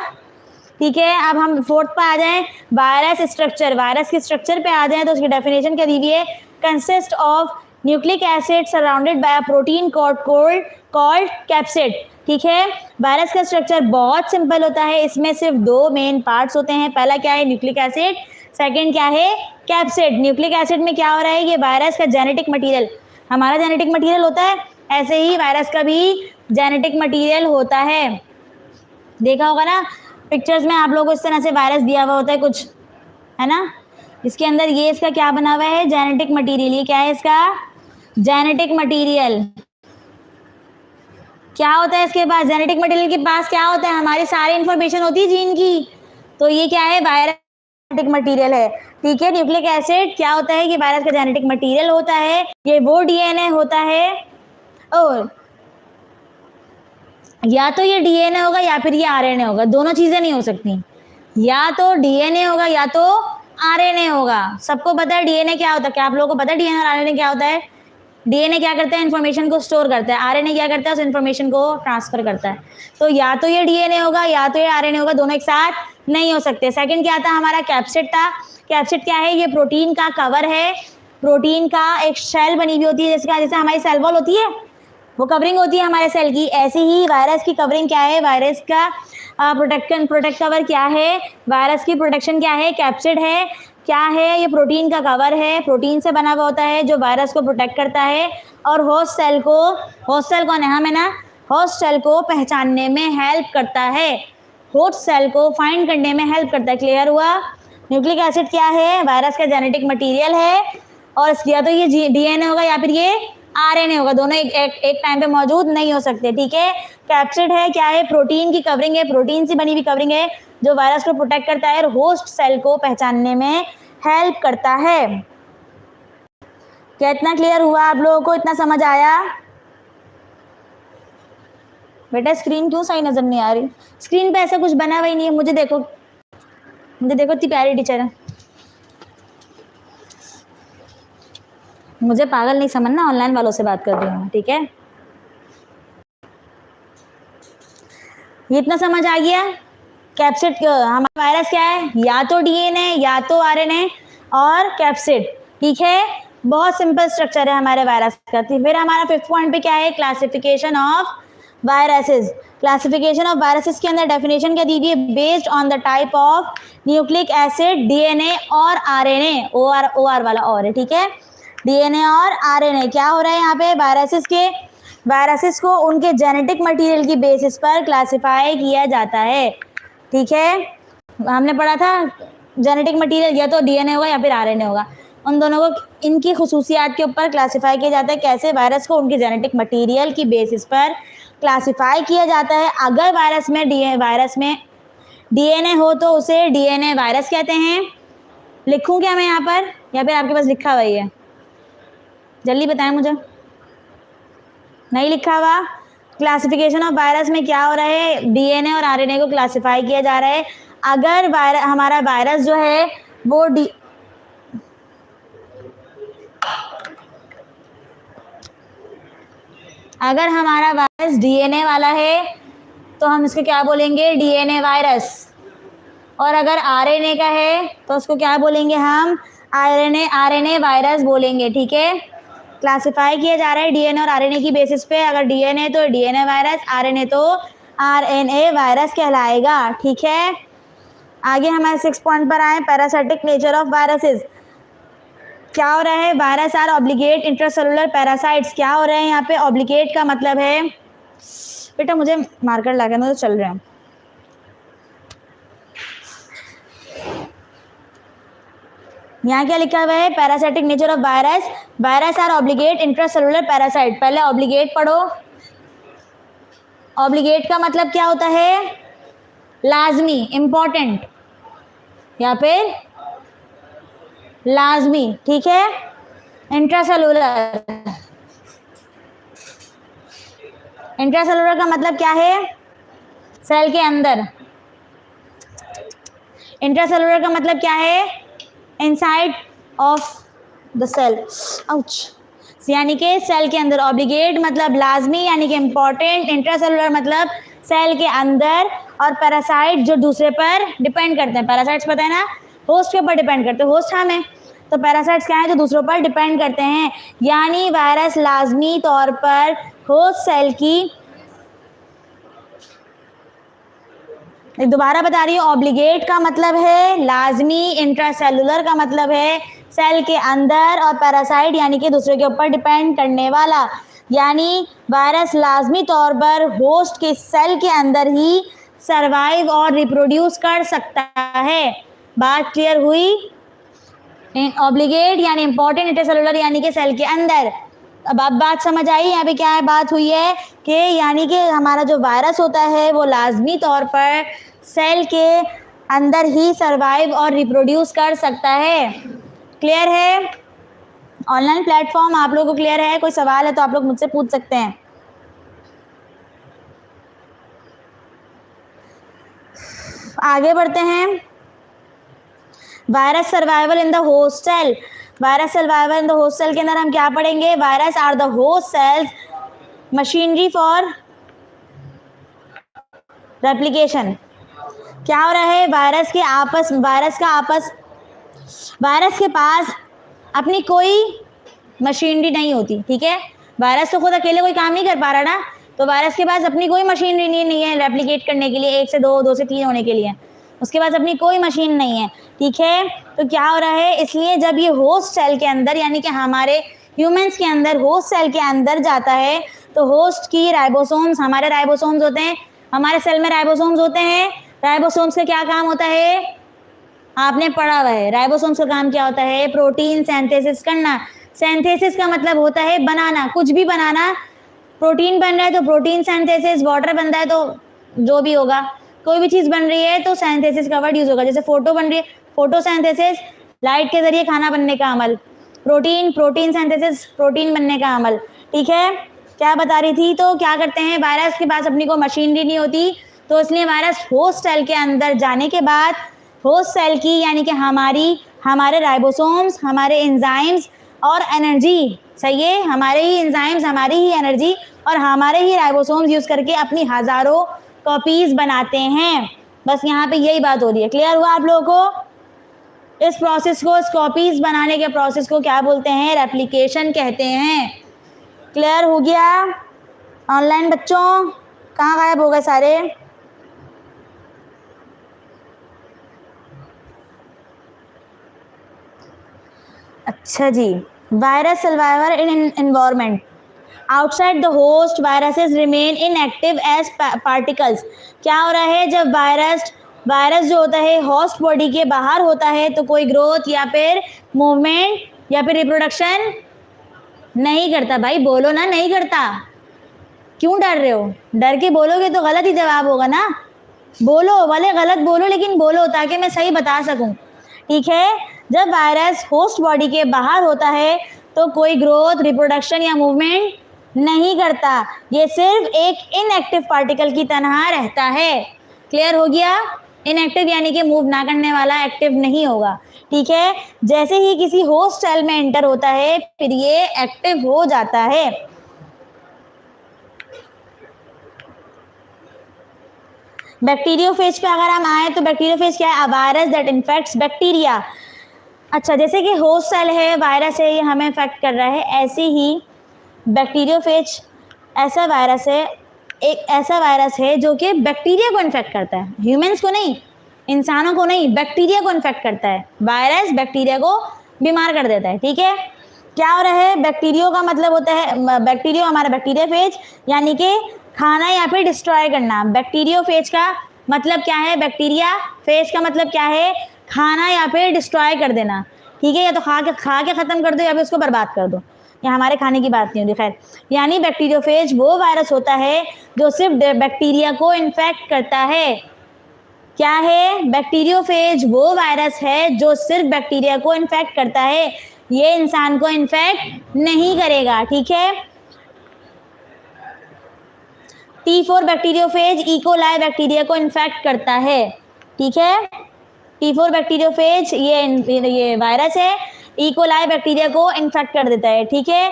ठीक है। अब हम फोर्थ पे आ जाएं, वायरस स्ट्रक्चर। वायरस के स्ट्रक्चर पे आ जाएं तो उसकी डेफिनेशन क्या दी हुई है? Consist of nucleic acid surrounded by a protein called capsid. ठीक है, वायरस का स्ट्रक्चर बहुत सिंपल होता है, इसमें सिर्फ दो मेन पार्ट्स होते हैं। पहला क्या है, न्यूक्लिक एसिड, सेकंड क्या है, कैप्सिड। न्यूक्लिक एसिड में क्या हो रहा है, ये वायरस का जेनेटिक मटेरियल, हमारा जेनेटिक मटेरियल होता है, ऐसे ही वायरस का भी जेनेटिक मटेरियल होता है। देखा होगा ना पिक्चर्स में आप लोगों को, इस तरह से वायरस दिया हुआ होता है कुछ, है ना, इसके अंदर ये इसका क्या बना हुआ है, जेनेटिक मटेरियल। ये क्या है, इसका जेनेटिक मटेरियल। क्या होता है इसके पास, जेनेटिक मटेरियल के पास क्या होता है, हमारी सारी इंफॉर्मेशन होती है जीन की। तो ये क्या है, वायरस जेनेटिक मटेरियल है। ठीक है, न्यूक्लिक एसिड क्या होता है, ये वायरस का जेनेटिक मटेरियल होता है, ये वो डीएनए होता है, और या तो ये डीएनए होगा या फिर ये आरएनए होगा, दोनों चीजें नहीं हो सकती, या तो डीएनए होगा या तो आरएनए होगा। सबको पता है डीएनए क्या होता है, क्या आप लोगों को पता है डीएनए और आरएनए क्या होता है? डीएनए क्या करता है, इन्फॉर्मेशन को स्टोर करता है, आरएनए क्या करता है, उस इन्फॉर्मेशन को ट्रांसफर करता है। तो या तो ये डीएनए होगा या तो ये आरएनए होगा, दोनों एक साथ नहीं हो सकते। सेकंड क्या था हमारा, कैप्सिड था। कैप्सिड क्या है, ये प्रोटीन का कवर है, प्रोटीन का एक शेल बनी हुई होती है, जैसे हमारी सेल वॉल होती है, वो कवरिंग होती है हमारे सेल की, ऐसे ही वायरस की कवरिंग क्या है, वायरस का प्रोटेक्ट कवर क्या है, वायरस की प्रोटेक्शन क्या है, कैप्सिड है। क्या है, ये प्रोटीन का कवर है, प्रोटीन से बना हुआ होता है जो वायरस को प्रोटेक्ट करता है, और होस्ट सेल कौन है, हम है ना, होस्ट सेल को पहचानने में हेल्प करता है, होस्ट सेल को फाइंड करने में हेल्प करता है। क्लियर हुआ? न्यूक्लिक एसिड क्या है, वायरस का जेनेटिक मटीरियल है, और या तो ये डीएनए होगा या फिर ये आरएनए होगा, दोनों एक टाइम पे मौजूद नहीं हो सकते। ठीक है, कैप्सिड है, क्या है, प्रोटीन की कवरिंग है, प्रोटीन से बनी हुई कवरिंग है जो वायरस को प्रोटेक्ट करता है और होस्ट सेल को पहचानने में हेल्प करता है। क्या इतना क्लियर हुआ आप लोगों को, इतना समझ आया? बेटा स्क्रीन क्यों सही नजर नहीं आ रही? स्क्रीन पे ऐसा कुछ बना हुआ ही नहीं है, मुझे देखो इतनी प्यारी टीचर है। मुझे पागल नहीं समझना, ऑनलाइन वालों से बात कर रही हूँ। ठीक है, ये इतना समझ आ गया। कैप्सिड हमारा वायरस क्या है, या तो डीएनए या तो आरएनए और कैप्सिड। ठीक है, बहुत सिंपल स्ट्रक्चर है हमारे वायरस का। फिर हमारा फिफ्थ पॉइंट पे क्या है, classification of viruses. Classification of viruses के अंदर डेफिनेशन क्या दी हुई है, based on the type of nucleic acid, DNA और आरएनए, ओआर वाला और है। ठीक है, डीएनए और आरएनए क्या हो रहा है यहाँ पे, वायरसेस को उनके जेनेटिक मटेरियल की बेसिस पर क्लासिफाई किया जाता है। ठीक है, हमने पढ़ा था जेनेटिक मटेरियल या तो डीएनए होगा या फिर आरएनए होगा, उन दोनों को इनकी खुसूसियात के ऊपर क्लासिफाई किया जाता है। कैसे, वायरस को उनके जेनेटिक मटेरियल की बेसिस पर क्लासिफाई किया जाता है। अगर वायरस में डीएनए हो तो उसे डीएनए वायरस कहते हैं। लिखूं क्या मैं यहाँ पर, या फिर आपके पास लिखा हुआ ही है? जल्दी बताएं मुझे, नहीं लिखा हुआ? क्लासिफिकेशन ऑफ वायरस में क्या हो रहा है, डीएनए और आरएनए को क्लासिफाई किया जा रहा है। अगर हमारा वायरस जो है वो अगर हमारा वायरस डीएनए वाला है तो हम इसको क्या बोलेंगे, डीएनए वायरस। और अगर आरएनए का है तो उसको क्या बोलेंगे, हम आरएनए वायरस बोलेंगे। ठीक है, क्लासिफाई किया जा रहा है डीएनए और आरएनए की बेसिस पे। अगर डीएनए तो डीएनए वायरस, आरएनए तो आरएनए वायरस कहलाएगा। ठीक है, आगे हमारे 6 पॉइंट पर आए, पैरासाइटिक नेचर ऑफ वायरसेस। क्या हो रहा है, virus are obligate intracellular parasites. क्या हो रहा है यहाँ पे, ऑब्लिगेट का मतलब है, बेटा मुझे मार्कर ला के तो चल रहे हैं। यहाँ क्या लिखा हुआ है, parasitic nature of virus are obligate intracellular parasite. पहले ऑब्लिगेट पढ़ो। ऑब्लिगेट का मतलब क्या होता है, लाजमी, इंपॉर्टेंट या फिर लाजमी। ठीक है, इंट्रासेलुलर का मतलब क्या है, सेल के अंदर। इंट्रासेलुलर का मतलब क्या है, inside of the cell, ouch, यानी कि सेल के अंदर। ऑब्लिगेट मतलब लाजमी यानी कि इम्पॉर्टेंट, इंट्रासेलुलर मतलब सेल के अंदर, और पैरासाइट जो दूसरे पर डिपेंड करते हैं। पैरासाइट्स पता है ना, होस्ट के ऊपर डिपेंड करते हैं। होस्ट हम है, तो पैरासाइट्स क्या हैं, जो दूसरों पर डिपेंड करते हैं, यानी वायरस लाजमी तौर पर होस्ट सेल की, दोबारा बता रही हूँ, ऑब्लिगेट का मतलब है लाजमी, इंट्रासेलुलर का मतलब है सेल के अंदर, और पैरासाइट यानी कि दूसरे के ऊपर डिपेंड करने वाला, यानी वायरस लाजमी तौर पर होस्ट के सेल के अंदर ही सरवाइव और रिप्रोड्यूस कर सकता है। बात क्लियर हुई? ऑब्लिगेट यानी इंपॉर्टेंट, इंट्रासेलुलर यानी कि सेल के अंदर। अब बात समझ आई? यहाँ पे क्या है, बात हुई है कि यानी कि हमारा जो वायरस होता है वो लाजमी तौर पर सेल के अंदर ही सरवाइव और रिप्रोड्यूस कर सकता है। क्लियर है? ऑनलाइन प्लेटफॉर्म आप लोगों को क्लियर है? कोई सवाल है तो आप लोग मुझसे पूछ सकते हैं। आगे बढ़ते हैं। Virus survival in the host cell. Virus survival in the host cell के अंदर हम क्या पढ़ेंगे? Virus are the host cells machinery for replication. क्या हो रहा है? वायरस के पास अपनी कोई मशीनरी नहीं होती, ठीक है? वायरस तो खुद अकेले कोई काम नहीं कर पा रहा ना, तो वायरस के पास अपनी कोई मशीनरी नहीं है रेप्लिकेट करने के लिए, 1 से 2, 2 से 3 होने के लिए, उसके पास अपनी कोई मशीन नहीं है, ठीक है? तो क्या हो रहा है, इसलिए जब ये होस्ट सेल के अंदर यानी कि हमारे ह्यूमंस के अंदर होस्ट सेल के अंदर जाता है, तो होस्ट की राइबोसोम्स, हमारे राइबोसोम्स होते हैं, हमारे सेल में राइबोसोम्स होते हैं। राइबोसोम्स का क्या काम होता है? आपने पढ़ा हुआ है। राइबोसोम्स का काम क्या होता है? प्रोटीन सिंथेसिस करना। सिंथेसिस का मतलब होता है बनाना, कुछ भी बनाना। प्रोटीन बन रहा है तो प्रोटीन सिंथेसिस, वाटर बन रहा है तो जो भी होगा, कोई भी चीज़ बन रही है तो सिंथेसिस का वर्ड यूज होगा। जैसे फोटो बन रही है, फोटोसिंथेसिस, लाइट के जरिए खाना बनने का अमल। प्रोटीन सिंथेसिस, प्रोटीन बनने का अमल, ठीक है? क्या बता रही थी? तो क्या करते हैं, वायरस के पास अपनी को मशीनरी नहीं होती, तो इसलिए वायरस होस्ट सेल के अंदर जाने के बाद होस्ट सेल की यानी कि हमारे राइबोसोम्स, हमारे एंजाइम्स और एनर्जी, सही है, हमारे ही एंजाइम्स, हमारी ही एनर्जी और हमारे ही राइबोसोम्स यूज़ करके अपनी हज़ारों कॉपीज़ बनाते हैं। बस यहाँ पे यही बात हो रही है। क्लियर हुआ आप लोगों को? इस प्रोसेस को, इस कॉपीज़ बनाने के प्रोसेस को क्या बोलते हैं? रेप्लिकेशन कहते हैं। क्लियर हो गया? ऑनलाइन बच्चों कहाँ गायब हो गए सारे? अच्छा जी। Virus survivor in environment outside the host, viruses remain inactive as particles. क्या हो रहा है, जब वायरस जो होता है होस्ट बॉडी के बाहर होता है तो कोई ग्रोथ या फिर मूवमेंट या फिर रिप्रोडक्शन नहीं करता। भाई बोलो ना, नहीं करता। क्यों डर रहे हो? डर के बोलोगे तो गलत ही जवाब होगा ना। बोलो, भले गलत बोलो लेकिन बोलो ताकि मैं सही बता सकूं, ठीक है? जब वायरस होस्ट बॉडी के बाहर होता है तो कोई ग्रोथ, रिप्रोडक्शन या मूवमेंट नहीं करता, ये सिर्फ एक इनएक्टिव पार्टिकल की तरह रहता है। क्लियर हो गया? इनएक्टिव यानी कि मूव ना करने वाला, एक्टिव नहीं होगा, ठीक है? जैसे ही किसी होस्ट सेल में एंटर होता है फिर ये एक्टिव हो जाता है। बैक्टीरियोफेज पे अगर हम आए तो बैक्टीरियोफेज क्या है? A virus that infects bacteria. अच्छा, जैसे कि होस्ट सेल है, वायरस है, ये हमें इन्फेक्ट कर रहा है, ऐसे ही बैक्टीरियोफेज ऐसा वायरस है, एक ऐसा वायरस है जो कि बैक्टीरिया को इन्फेक्ट करता है, ह्यूमंस को नहीं, इंसानों को नहीं, बैक्टीरिया को इन्फेक्ट करता है। वायरस बैक्टीरिया को बीमार कर देता है, ठीक है? क्या हो रहा है? बैक्टीरियो का मतलब होता है, बैक्टीरियो हमारा बैक्टीरियाफेज यानी कि खाना या फिर डिस्ट्रॉय करना। बैक्टीरियोफेज का मतलब क्या है? बैक्टीरिया फेज का मतलब क्या है? खाना या फिर डिस्ट्रॉय कर देना, ठीक है? या तो खा के ख़त्म कर दो या फिर उसको बर्बाद कर दो। या हमारे खाने की बात नहीं होती, खैर। यानी बैक्टीरियोफेज वो वायरस होता है जो सिर्फ बैक्टीरिया को इन्फेक्ट करता है। क्या है? बैक्टीरियोफेज वो वायरस है जो सिर्फ बैक्टीरिया को इन्फेक्ट करता है, ये इंसान को इन्फेक्ट नहीं करेगा, ठीक है? T4 बैक्टीरियोफेज इकोलाई बैक्टीरिया को इन्फेक्ट करता है, ठीक है? T4 बैक्टीरियोफेज ये वायरस है, इकोलाई बैक्टीरिया को इन्फेक्ट कर देता है, ठीक है?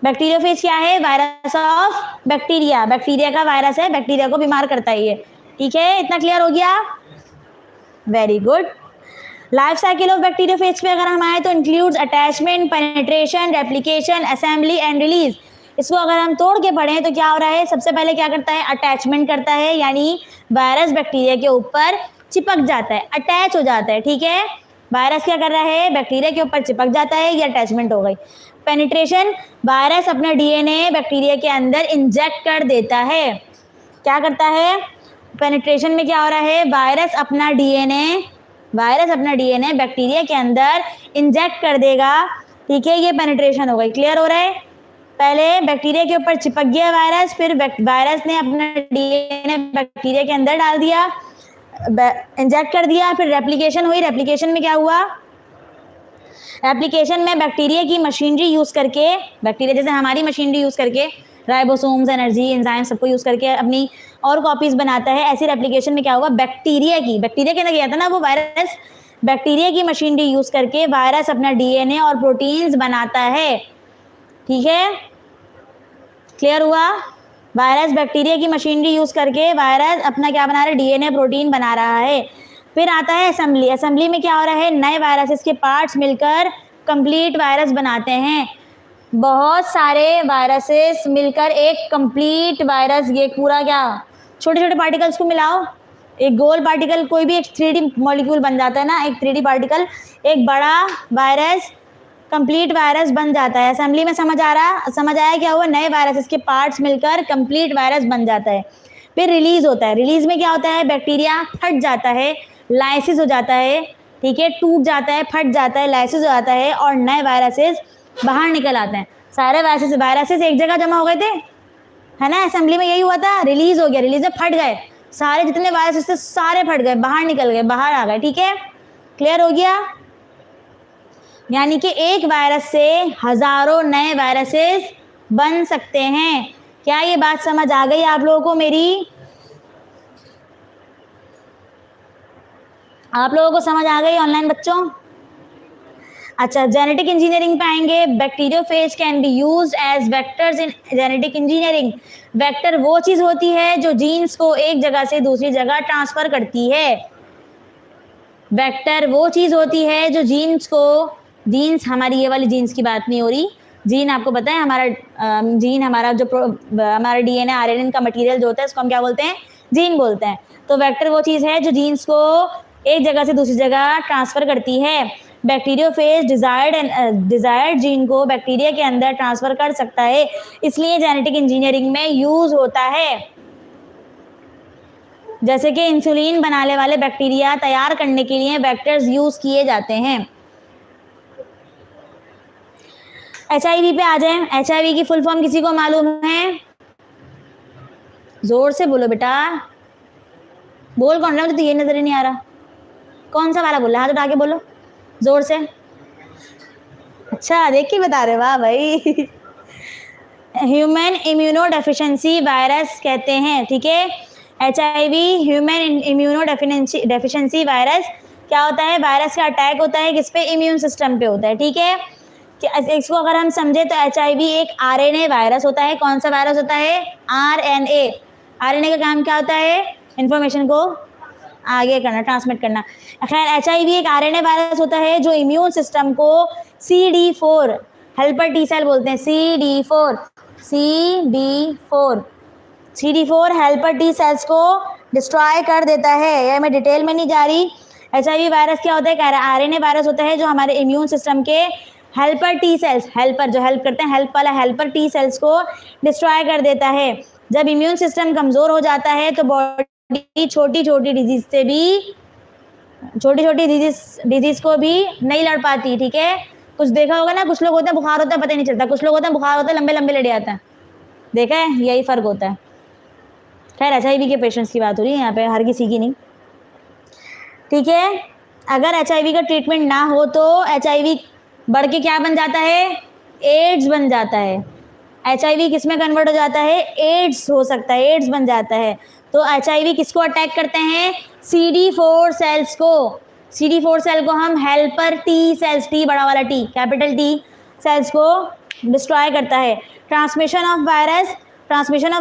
बैक्टीरियोफेज क्या है? वायरस ऑफ बैक्टीरिया, बैक्टीरिया का वायरस है, बैक्टीरिया को बीमार करता है ये, ठीक है? इतना क्लियर हो गया? Very good. Life cycle of bacteriophage पे अगर हम आए तो includes attachment, penetration, replication, assembly and release. इसको अगर हम तोड़ के पढ़ें तो क्या हो रहा है, सबसे पहले क्या करता है, अटैचमेंट करता है, यानी वायरस बैक्टीरिया के ऊपर चिपक जाता है, अटैच हो जाता है, ठीक है। वायरस क्या कर रहा है, बैक्टीरिया के ऊपर चिपक जाता है, ये अटैचमेंट हो गई। पेनिट्रेशन, वायरस अपना डीएनए बैक्टीरिया के अंदर इंजेक्ट कर देता है। क्या करता है, पेनिट्रेशन में क्या हो रहा है, वायरस अपना डीएनए बैक्टीरिया के अंदर इंजेक्ट कर देगा, ठीक है, ये पेनिट्रेशन हो गई। क्लियर हो रहा है, पहले बैक्टीरिया के ऊपर चिपक गया वायरस, फिर वायरस ने अपना डीएनए बैक्टीरिया के अंदर डाल दिया, इंजेक्ट कर दिया, फिर रेप्लिकेशन हुई। रेप्लिकेशन में क्या हुआ, एप्लीकेशन में बैक्टीरिया की मशीनरी यूज़ करके, बैक्टीरिया जैसे हमारी मशीनरी यूज़ करके, राइबोसोम्स, एनर्जी, एंजाइम सबको यूज़ करके अपनी और कॉपीज़ बनाता है। ऐसी रेप्लिकेशन में क्या हुआ, बैक्टीरिया के अंदर गया था ना वो वायरस, बैक्टीरिया की मशीनरी यूज़ करके वायरस अपना डीएनए और प्रोटीन्स बनाता है, ठीक है। क्लियर हुआ, वायरस बैक्टीरिया की मशीनरी यूज़ करके वायरस अपना क्या बना रहा है, डीएनए प्रोटीन बना रहा है। फिर आता है असेंबली। असेंबली में क्या हो रहा है, नए वायरसेस के पार्ट्स मिलकर कंप्लीट वायरस बनाते हैं। बहुत सारे वायरसेस मिलकर एक कंप्लीट वायरस, ये पूरा क्या, छोटे छोटे पार्टिकल्स को मिलाओ, एक गोल पार्टिकल, कोई भी एक 3D मॉलिक्यूल बन जाता है ना, एक 3D पार्टिकल, एक बड़ा वायरस, कंप्लीट वायरस बन जाता है। असेंबली में समझ आया क्या हुआ, नए वायरसेस के पार्ट्स मिलकर कंप्लीट वायरस बन जाता है। फिर रिलीज होता है। रिलीज में क्या होता है, बैक्टीरिया फट जाता है, लाइसिस हो जाता है, ठीक है, टूट जाता है, फट जाता है, लाइसिस हो जाता है और नए वायरसेस बाहर निकल आते हैं। सारे वायरसेस एक जगह जमा हो गए थे, है ना, असेंबली में यही हुआ था, रिलीज हो गया, रिलीज में फट गए, सारे जितने वायरसेस थे सारे फट गए, बाहर निकल गए, बाहर आ गए, ठीक है। क्लियर हो गया, यानी कि एक वायरस से हजारों नए वायरसेस बन सकते हैं। क्या ये बात समझ आ गई आप लोगों को मेरी, आप लोगों को समझ आ गई ऑनलाइन बच्चों? अच्छा, जेनेटिक इंजीनियरिंग पे आएंगे। Bacteriophage can be used as vectors in genetic engineering. Vector वो चीज होती है जो जीन्स को एक जगह से दूसरी जगह ट्रांसफर करती है। वेक्टर वो चीज होती है जो जीन्स को, जीन्स हमारी ये वाली जीन्स की बात नहीं हो रही, जीन आपको पता है हमारा जीन, हमारा जो हमारा डीएनए आरएनए का मटेरियल जो होता है उसको हम क्या बोलते हैं, जीन बोलते हैं। तो वेक्टर वो चीज़ है जो जीन्स को एक जगह से दूसरी जगह ट्रांसफ़र करती है। बैक्टीरियोफेज डिजायर्ड जीन को बैक्टीरिया के अंदर ट्रांसफ़र कर सकता है, इसलिए जेनेटिक इंजीनियरिंग में यूज़ होता है। जैसे कि इंसुलिन बनाने वाले बैक्टीरिया तैयार करने के लिए वेक्टर्स यूज़ किए जाते हैं। HIV पे आ जाए। HIV की फुल फॉर्म किसी को मालूम है? जोर से बोलो बेटा, बोल कौन रहा है, मुझे तो ये नजर ही नहीं आ रहा। कौन सा वाला बोल रहा है, हाथ उठा के बोलो जोर से। अच्छा, देख के बता रहे, वाह भाई। ह्यूमन इम्यूनो डेफिशिएंसी वायरस कहते हैं, ठीक है। HIV human immuno deficiency virus क्या होता है, वायरस का अटैक होता है किस पे, इम्यून सिस्टम पे होता है, ठीक है। इसको अगर हम समझे तो HIV एक RNA वायरस होता है। कौन सा वायरस होता है, RNA। RNA का काम क्या होता है, इन्फॉर्मेशन को आगे करना, ट्रांसमिट करना। खैर HIV एक RNA वायरस होता है जो इम्यून सिस्टम को CD4 हेल्पर टी सेल बोलते हैं, CD4 हेल्पर टी सेल्स को डिस्ट्रॉय कर देता है। ये मैं डिटेल में नहीं जा रही। HIV वायरस क्या होता है, RNA वायरस होता है जो हमारे इम्यून सिस्टम के हेल्पर टी सेल्स, हेल्पर जो हेल्प करते हैं, हेल्प वाला हेल्पर टी सेल्स को डिस्ट्रॉय कर देता है। जब इम्यून सिस्टम कमज़ोर हो जाता है तो बॉडी छोटी छोटी डिजीज़ को भी नहीं लड़ पाती, ठीक है। कुछ देखा होगा ना, कुछ लोग होते हैं बुखार होता है पता ही नहीं चलता, कुछ लोग होते हैं बुखार होता है लंबे लंबे लड़े आते हैं, देखा है, यही फ़र्क होता है। खैर HIV के पेशेंट्स की बात हो रही है यहाँ पे, हर किसी की नहीं, ठीक है। अगर HIV का ट्रीटमेंट ना हो तो HIV बढ़ के क्या बन जाता है, एड्स बन जाता है। HIV किस में कन्वर्ट हो जाता है, एड्स हो सकता है, एड्स बन जाता है। तो HIV किसको अटैक करते हैं, CD4 सेल्स को। CD4 सेल को हम हेल्पर टी सेल्स, टी बड़ा वाला टी, कैपिटल टी सेल्स को डिस्ट्रॉय करता है। ट्रांसमिशन ऑफ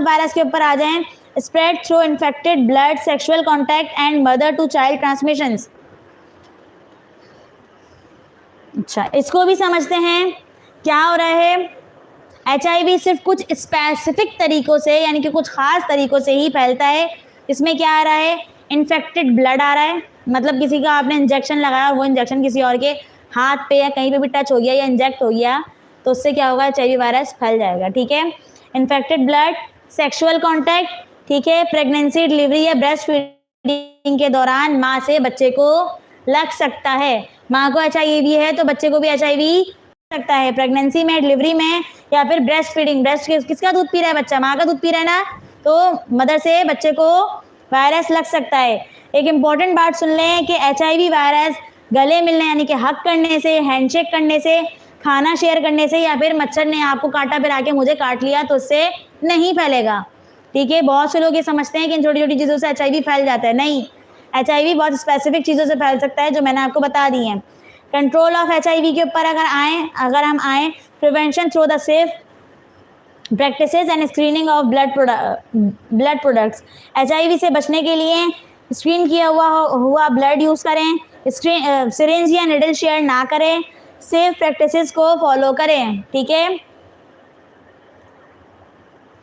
वायरस के ऊपर आ जाएं। Spread through infected blood, sexual contact and mother to child transmissions. अच्छा, इसको भी समझते हैं क्या हो रहा है। HIV सिर्फ कुछ स्पेसिफिक तरीकों से यानी कि कुछ खास तरीकों से ही फैलता है। इसमें क्या आ रहा है, इन्फेक्टेड ब्लड आ रहा है, मतलब किसी का आपने इंजेक्शन लगाया और वो इंजेक्शन किसी और के हाथ पे या कहीं पे भी टच हो गया या इंजेक्ट हो गया तो उससे क्या होगा, HIV वायरस फैल जाएगा। ठीक है, इन्फेक्टेड ब्लड, सेक्सुअल कॉन्टैक्ट, ठीक है, प्रेगनेंसी, डिलीवरी या ब्रेस्ट फीडिंग के दौरान माँ से बच्चे को लग सकता है। माँ को HIV है तो बच्चे को भी HIV सकता है, प्रेगनेंसी में, डिलीवरी में, या फिर ब्रेस्ट फीडिंग। ब्रेस्ट किसका दूध पी रहा है बच्चा, माँ का दूध पी रहा है ना, तो मदर से बच्चे को वायरस लग सकता है। एक इम्पॉर्टेंट बात सुन लें कि HIV वायरस गले मिलने यानी कि हक करने से, हैंडशेक करने से, खाना शेयर करने से या फिर मच्छर ने आपको काटा फिर आके मुझे काट लिया तो उससे नहीं फैलेगा। ठीक है, बहुत से लोग ये समझते हैं कि इन छोटी छोटी चीज़ों से HIV फैल जाता है। नहीं, HIV बहुत स्पेसिफिक चीज़ों से फैल सकता है जो मैंने आपको बता दी हैं। कंट्रोल ऑफ HIV के ऊपर अगर हम आए, prevention through the safe practices and screening of blood products. HIV से बचने के लिए स्क्रीन किया हुआ ब्लड यूज़ करें, सिरिंज या निडल शेयर ना करें, सेफ प्रैक्टिसेस को फॉलो करें। ठीक है,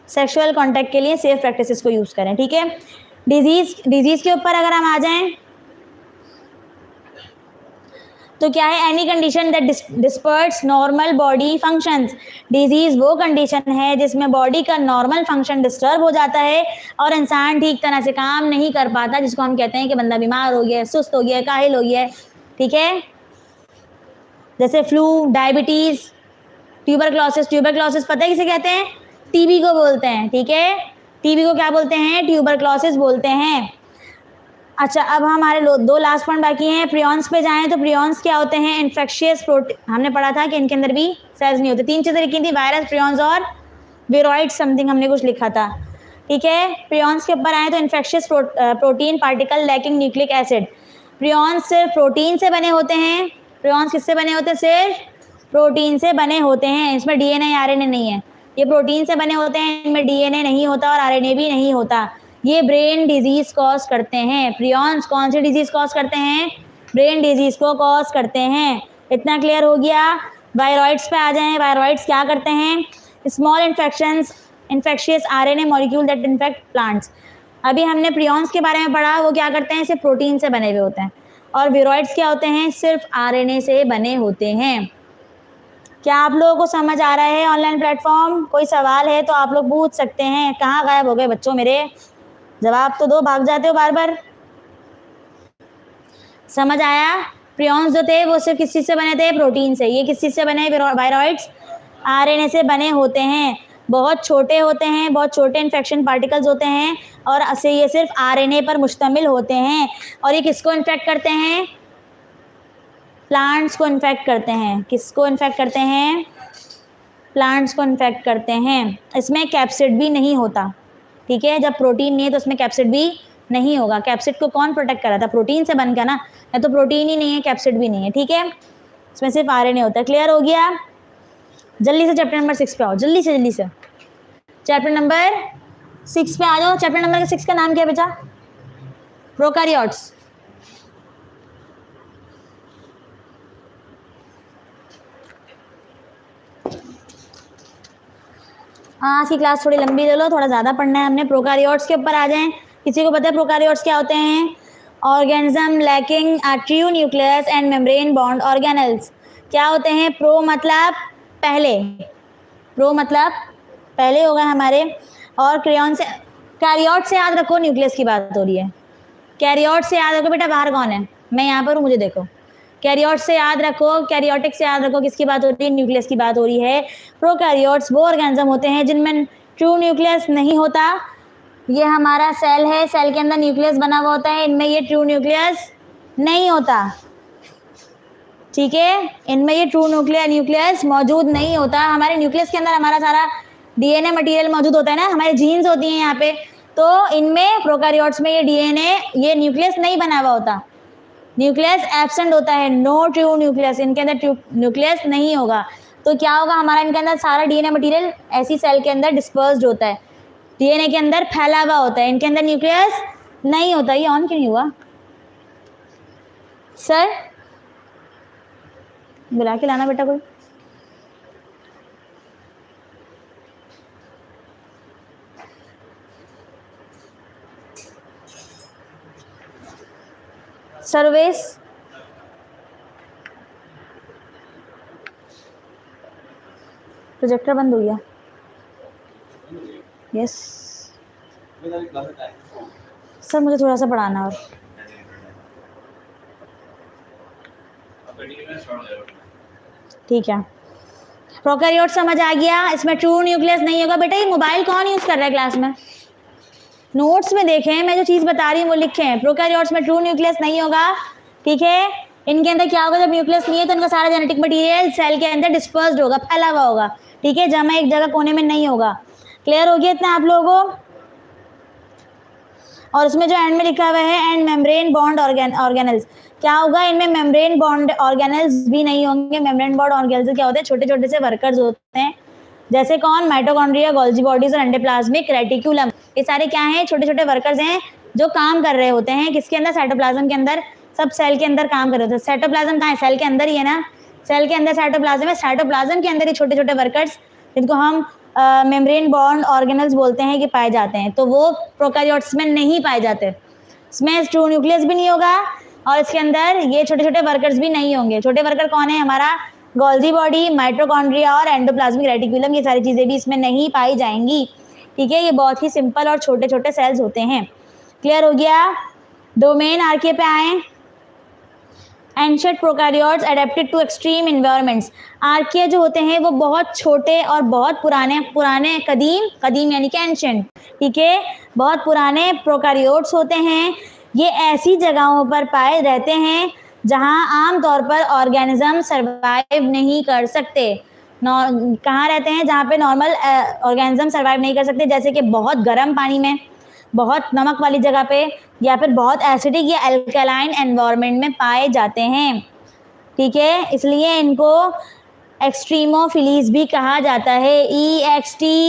सेक्सुअल कॉन्टैक्ट के लिए सेफ प्रैक्टिसेस को यूज़ करें। ठीक है, डिजीज़ के ऊपर अगर हम आ जाएं तो क्या है, any condition that disturbs normal body functions. Disease वो कंडीशन है जिसमें बॉडी का नॉर्मल फंक्शन डिस्टर्ब हो जाता है और इंसान ठीक तरह से काम नहीं कर पाता, जिसको हम कहते हैं कि बंदा बीमार हो गया है, सुस्त हो गया है, काहिल हो गया है। ठीक है, जैसे फ्लू, डायबिटीज़, ट्यूबरक्लोसिस पता है किसे कहते हैं, टीबी को बोलते हैं। ठीक है, टीबी को क्या बोलते हैं, ट्यूबरक्लोसिस बोलते हैं। अच्छा, अब हमारे दो लास्ट पॉइंट बाकी हैं। प्रियॉन्स पे जाएं तो प्रियॉन्स क्या होते हैं, इन्फेक्शियस प्रोटीन। हमने पढ़ा था कि इनके अंदर भी सेल्स नहीं होते। 3 चीज़ें लिखी थी, वायरस, प्रियॉन्स और विरोइड समथिंग हमने कुछ लिखा था। ठीक है, प्रियॉन्स के ऊपर आए तो infectious protein particle lacking nucleic acid. Prions सिर्फ प्रोटीन से बने होते हैं। प्रियॉन्स किससे बने होते हैं, सिर्फ प्रोटीन से बने होते हैं। इसमें DNA RNA नहीं है, ये प्रोटीन से बने होते हैं, इनमें DNA नहीं होता और RNA भी नहीं होता। ये ब्रेन डिजीज़ कॉज करते हैं। प्रियॉन्स कौन सी डिजीज़ कॉज करते हैं, ब्रेन डिजीज़ को कॉज करते हैं। इतना क्लियर हो गया। वायरॉइड्स पे आ जाएं। वायरॉइड्स क्या करते हैं, small infectious RNA molecule that infect plants. अभी हमने प्रियॉन्स के बारे में पढ़ा, वो क्या करते हैं, सिर्फ प्रोटीन से बने हुए होते हैं। और विरोइड्स क्या होते हैं, सिर्फ RNA से बने होते हैं। क्या आप लोगों को समझ आ रहा है ऑनलाइन प्लेटफॉर्म? कोई सवाल है तो आप लोग पूछ सकते हैं। कहाँ गायब हो गए बच्चों मेरे, जवाब तो दो, भाग जाते हो बार बार। समझ आया? प्रियॉन्स जो थे वो सिर्फ किस चीज़ से बने थे, प्रोटीन से। ये किस चीज़ से बने, वायरॉइड्स RNA से बने होते हैं। बहुत छोटे होते हैं, बहुत छोटे इन्फेक्शन पार्टिकल्स होते हैं और ये सिर्फ RNA पर मुश्तमिल होते हैं। और ये किसको इन्फेक्ट करते हैं, प्लांट्स को इन्फेक्ट करते हैं। किसको इन्फेक्ट करते हैं, प्लांट्स को इन्फेक्ट करते हैं। इसमें कैप्सिड भी नहीं होता। ठीक है, जब प्रोटीन नहीं है तो उसमें कैप्सिड भी नहीं होगा। कैप्सिड को कौन प्रोटेक्ट कर रहा था, प्रोटीन से बनकर ना, या तो प्रोटीन ही नहीं है, कैप्सिड भी नहीं है। ठीक है, इसमें सिर्फ RNA होता है। क्लियर हो गया? जल्दी से चैप्टर नंबर 6 पे आओ, जल्दी से चैप्टर नंबर 6 पे आ जाओ। चैप्टर नंबर 6 का नाम क्या है बेटा, प्रोकैरियोट्स। आज की क्लास थोड़ी लंबी ले लो, थोड़ा ज़्यादा पढ़ना है हमने। प्रोकैरियोट्स के ऊपर आ जाएं। किसी को पता है प्रोकैरियोट्स क्या होते हैं? Organism lacking a true nucleus and membrane bond organelles. क्या होते हैं? प्रो मतलब पहले, प्रो मतलब पहले होगा हमारे। और कैरियोट से याद रखो, न्यूक्लियस की बात हो रही है। कैरियोट से याद रखो बेटा, बाहर कौन है, मैं यहाँ पर हूँ, मुझे देखो। कैरियोट से याद रखो, कैरियोटिक से याद रखो, किसकी बात हो रही है, न्यूक्लियस की बात हो रही है। प्रोकैरियोट्स वो ऑर्गेनिज्म होते हैं जिनमें ट्रू न्यूक्लियस नहीं होता। ये हमारा सेल है, सेल के अंदर न्यूक्लियस बना हुआ होता है, इनमें ये ट्रू न्यूक्लियस नहीं होता। ठीक है, इनमें ये ट्रू न्यूक्लियस मौजूद नहीं होता। हमारे न्यूक्लियस के अंदर हमारा सारा DNA मटेरियल मौजूद होता है ना, हमारे जीन्स होती हैं यहाँ पे। तो इनमें प्रोकैरियोट्स में ये DNA, ये न्यूक्लियस नहीं बना हुआ होता, न्यूक्लियस एब्सेंट होता है। नो ट्रू न्यूक्लियस, इनके अंदर न्यूक्लियस नहीं होगा। तो क्या होगा, हमारा इनके अंदर सारा DNA मटेरियल ऐसी सेल के अंदर डिस्पर्स्ड होता है, DNA के अंदर फैला हुआ होता है, इनके अंदर न्यूक्लियस नहीं होता। ये ऑन क्यों नहीं हुआ सर? बुला के लाना बेटा कोई। सर्वेस प्रोजेक्टर बंद हो गया। यस सर, मुझे थोड़ा सा पढ़ाना और ठीक है। प्रोकैरियोट समझ आ गया, इसमें ट्रू न्यूक्लियस नहीं होगा। बेटा ये मोबाइल कौन यूज़ कर रहा है क्लास में? नोट्स में देखें, मैं जो चीज़ बता रही हूँ वो लिखें। प्रोकैरियोट्स में ट्रू न्यूक्लियस नहीं होगा, ठीक है। इनके अंदर क्या होगा, जब न्यूक्लियस नहीं है तो इनका सारा जेनेटिक मटेरियल सेल के अंदर डिस्पर्स्ड होगा, फैला हुआ होगा, ठीक है, जमा एक जगह कोने में नहीं होगा। क्लियर हो गया इतना आप लोगों को? और उसमें जो एंड में लिखा हुआ है एंड मेम्ब्रेन बॉन्ड ऑर्गेनल्स, क्या होगा, इनमें मेम्ब्रेन बॉन्ड ऑर्गेनल्स भी नहीं होंगे। मेम्ब्रेन बॉन्ड ऑर्गेनल्स क्या होते हैं? छोटे छोटे से वर्कर्स होते हैं, जैसे कौन? माइटोकॉन्ड्रिया, गोल्जी बॉडीज और एंडोप्लाज्मिक रेटिकुलम। ये सारे क्या हैं? छोटे छोटे वर्कर्स हैं जो काम कर रहे होते हैं किसके अंदर? साइटोप्लाज्म के अंदर। सब सेल के अंदर काम कर रहे होते हैं। साइटोप्लाज्म कहाँ है? सेल के अंदर ही है ना। सेल के अंदर साइटोप्लाज्म है, साइटोप्लाज्म के अंदर ही छोटे छोटे वर्कर्स जिनको हम मेम्ब्रेन बॉन्ड ऑर्गेनल्स बोलते हैं कि पाए जाते हैं। तो वो प्रोकैरियोट्स में नहीं पाए जाते। इसमें ट्रू न्यूक्लियस भी नहीं होगा और इसके अंदर ये छोटे छोटे वर्कर्स भी नहीं होंगे। छोटे वर्कर कौन है? हमारा गोल्जी बॉडी, माइटोकॉन्ड्रिया और एंडोप्लाज्मिक रेटिकुलम, ये सारी चीज़ें भी इसमें नहीं पाई जाएंगी, ठीक है। ये बहुत ही सिंपल और छोटे छोटे सेल्स होते हैं। क्लियर हो गया? डोमेन आर्के पे आए। Ancient prokaryotes adapted to extreme environments. Archaea जो होते हैं वो बहुत छोटे और बहुत पुराने कदीम यानी कि एंशिएंट, ठीक है, बहुत पुराने प्रोकैरियोट्स होते हैं। ये ऐसी जगहों पर पाए रहते हैं जहां आमतौर पर ऑर्गेनिज्म सर्वाइव नहीं कर सकते। कहाँ रहते हैं? जहाँ पे नॉर्मल ऑर्गेनिज्म सर्वाइव नहीं कर सकते, जैसे कि बहुत गर्म पानी में, बहुत नमक वाली जगह पे, या फिर बहुत एसिडिक या अल्कलाइन एनवायरनमेंट में पाए जाते हैं, ठीक है। इसलिए इनको एक्सट्रीमोफिलीज भी कहा जाता है। EXTREMO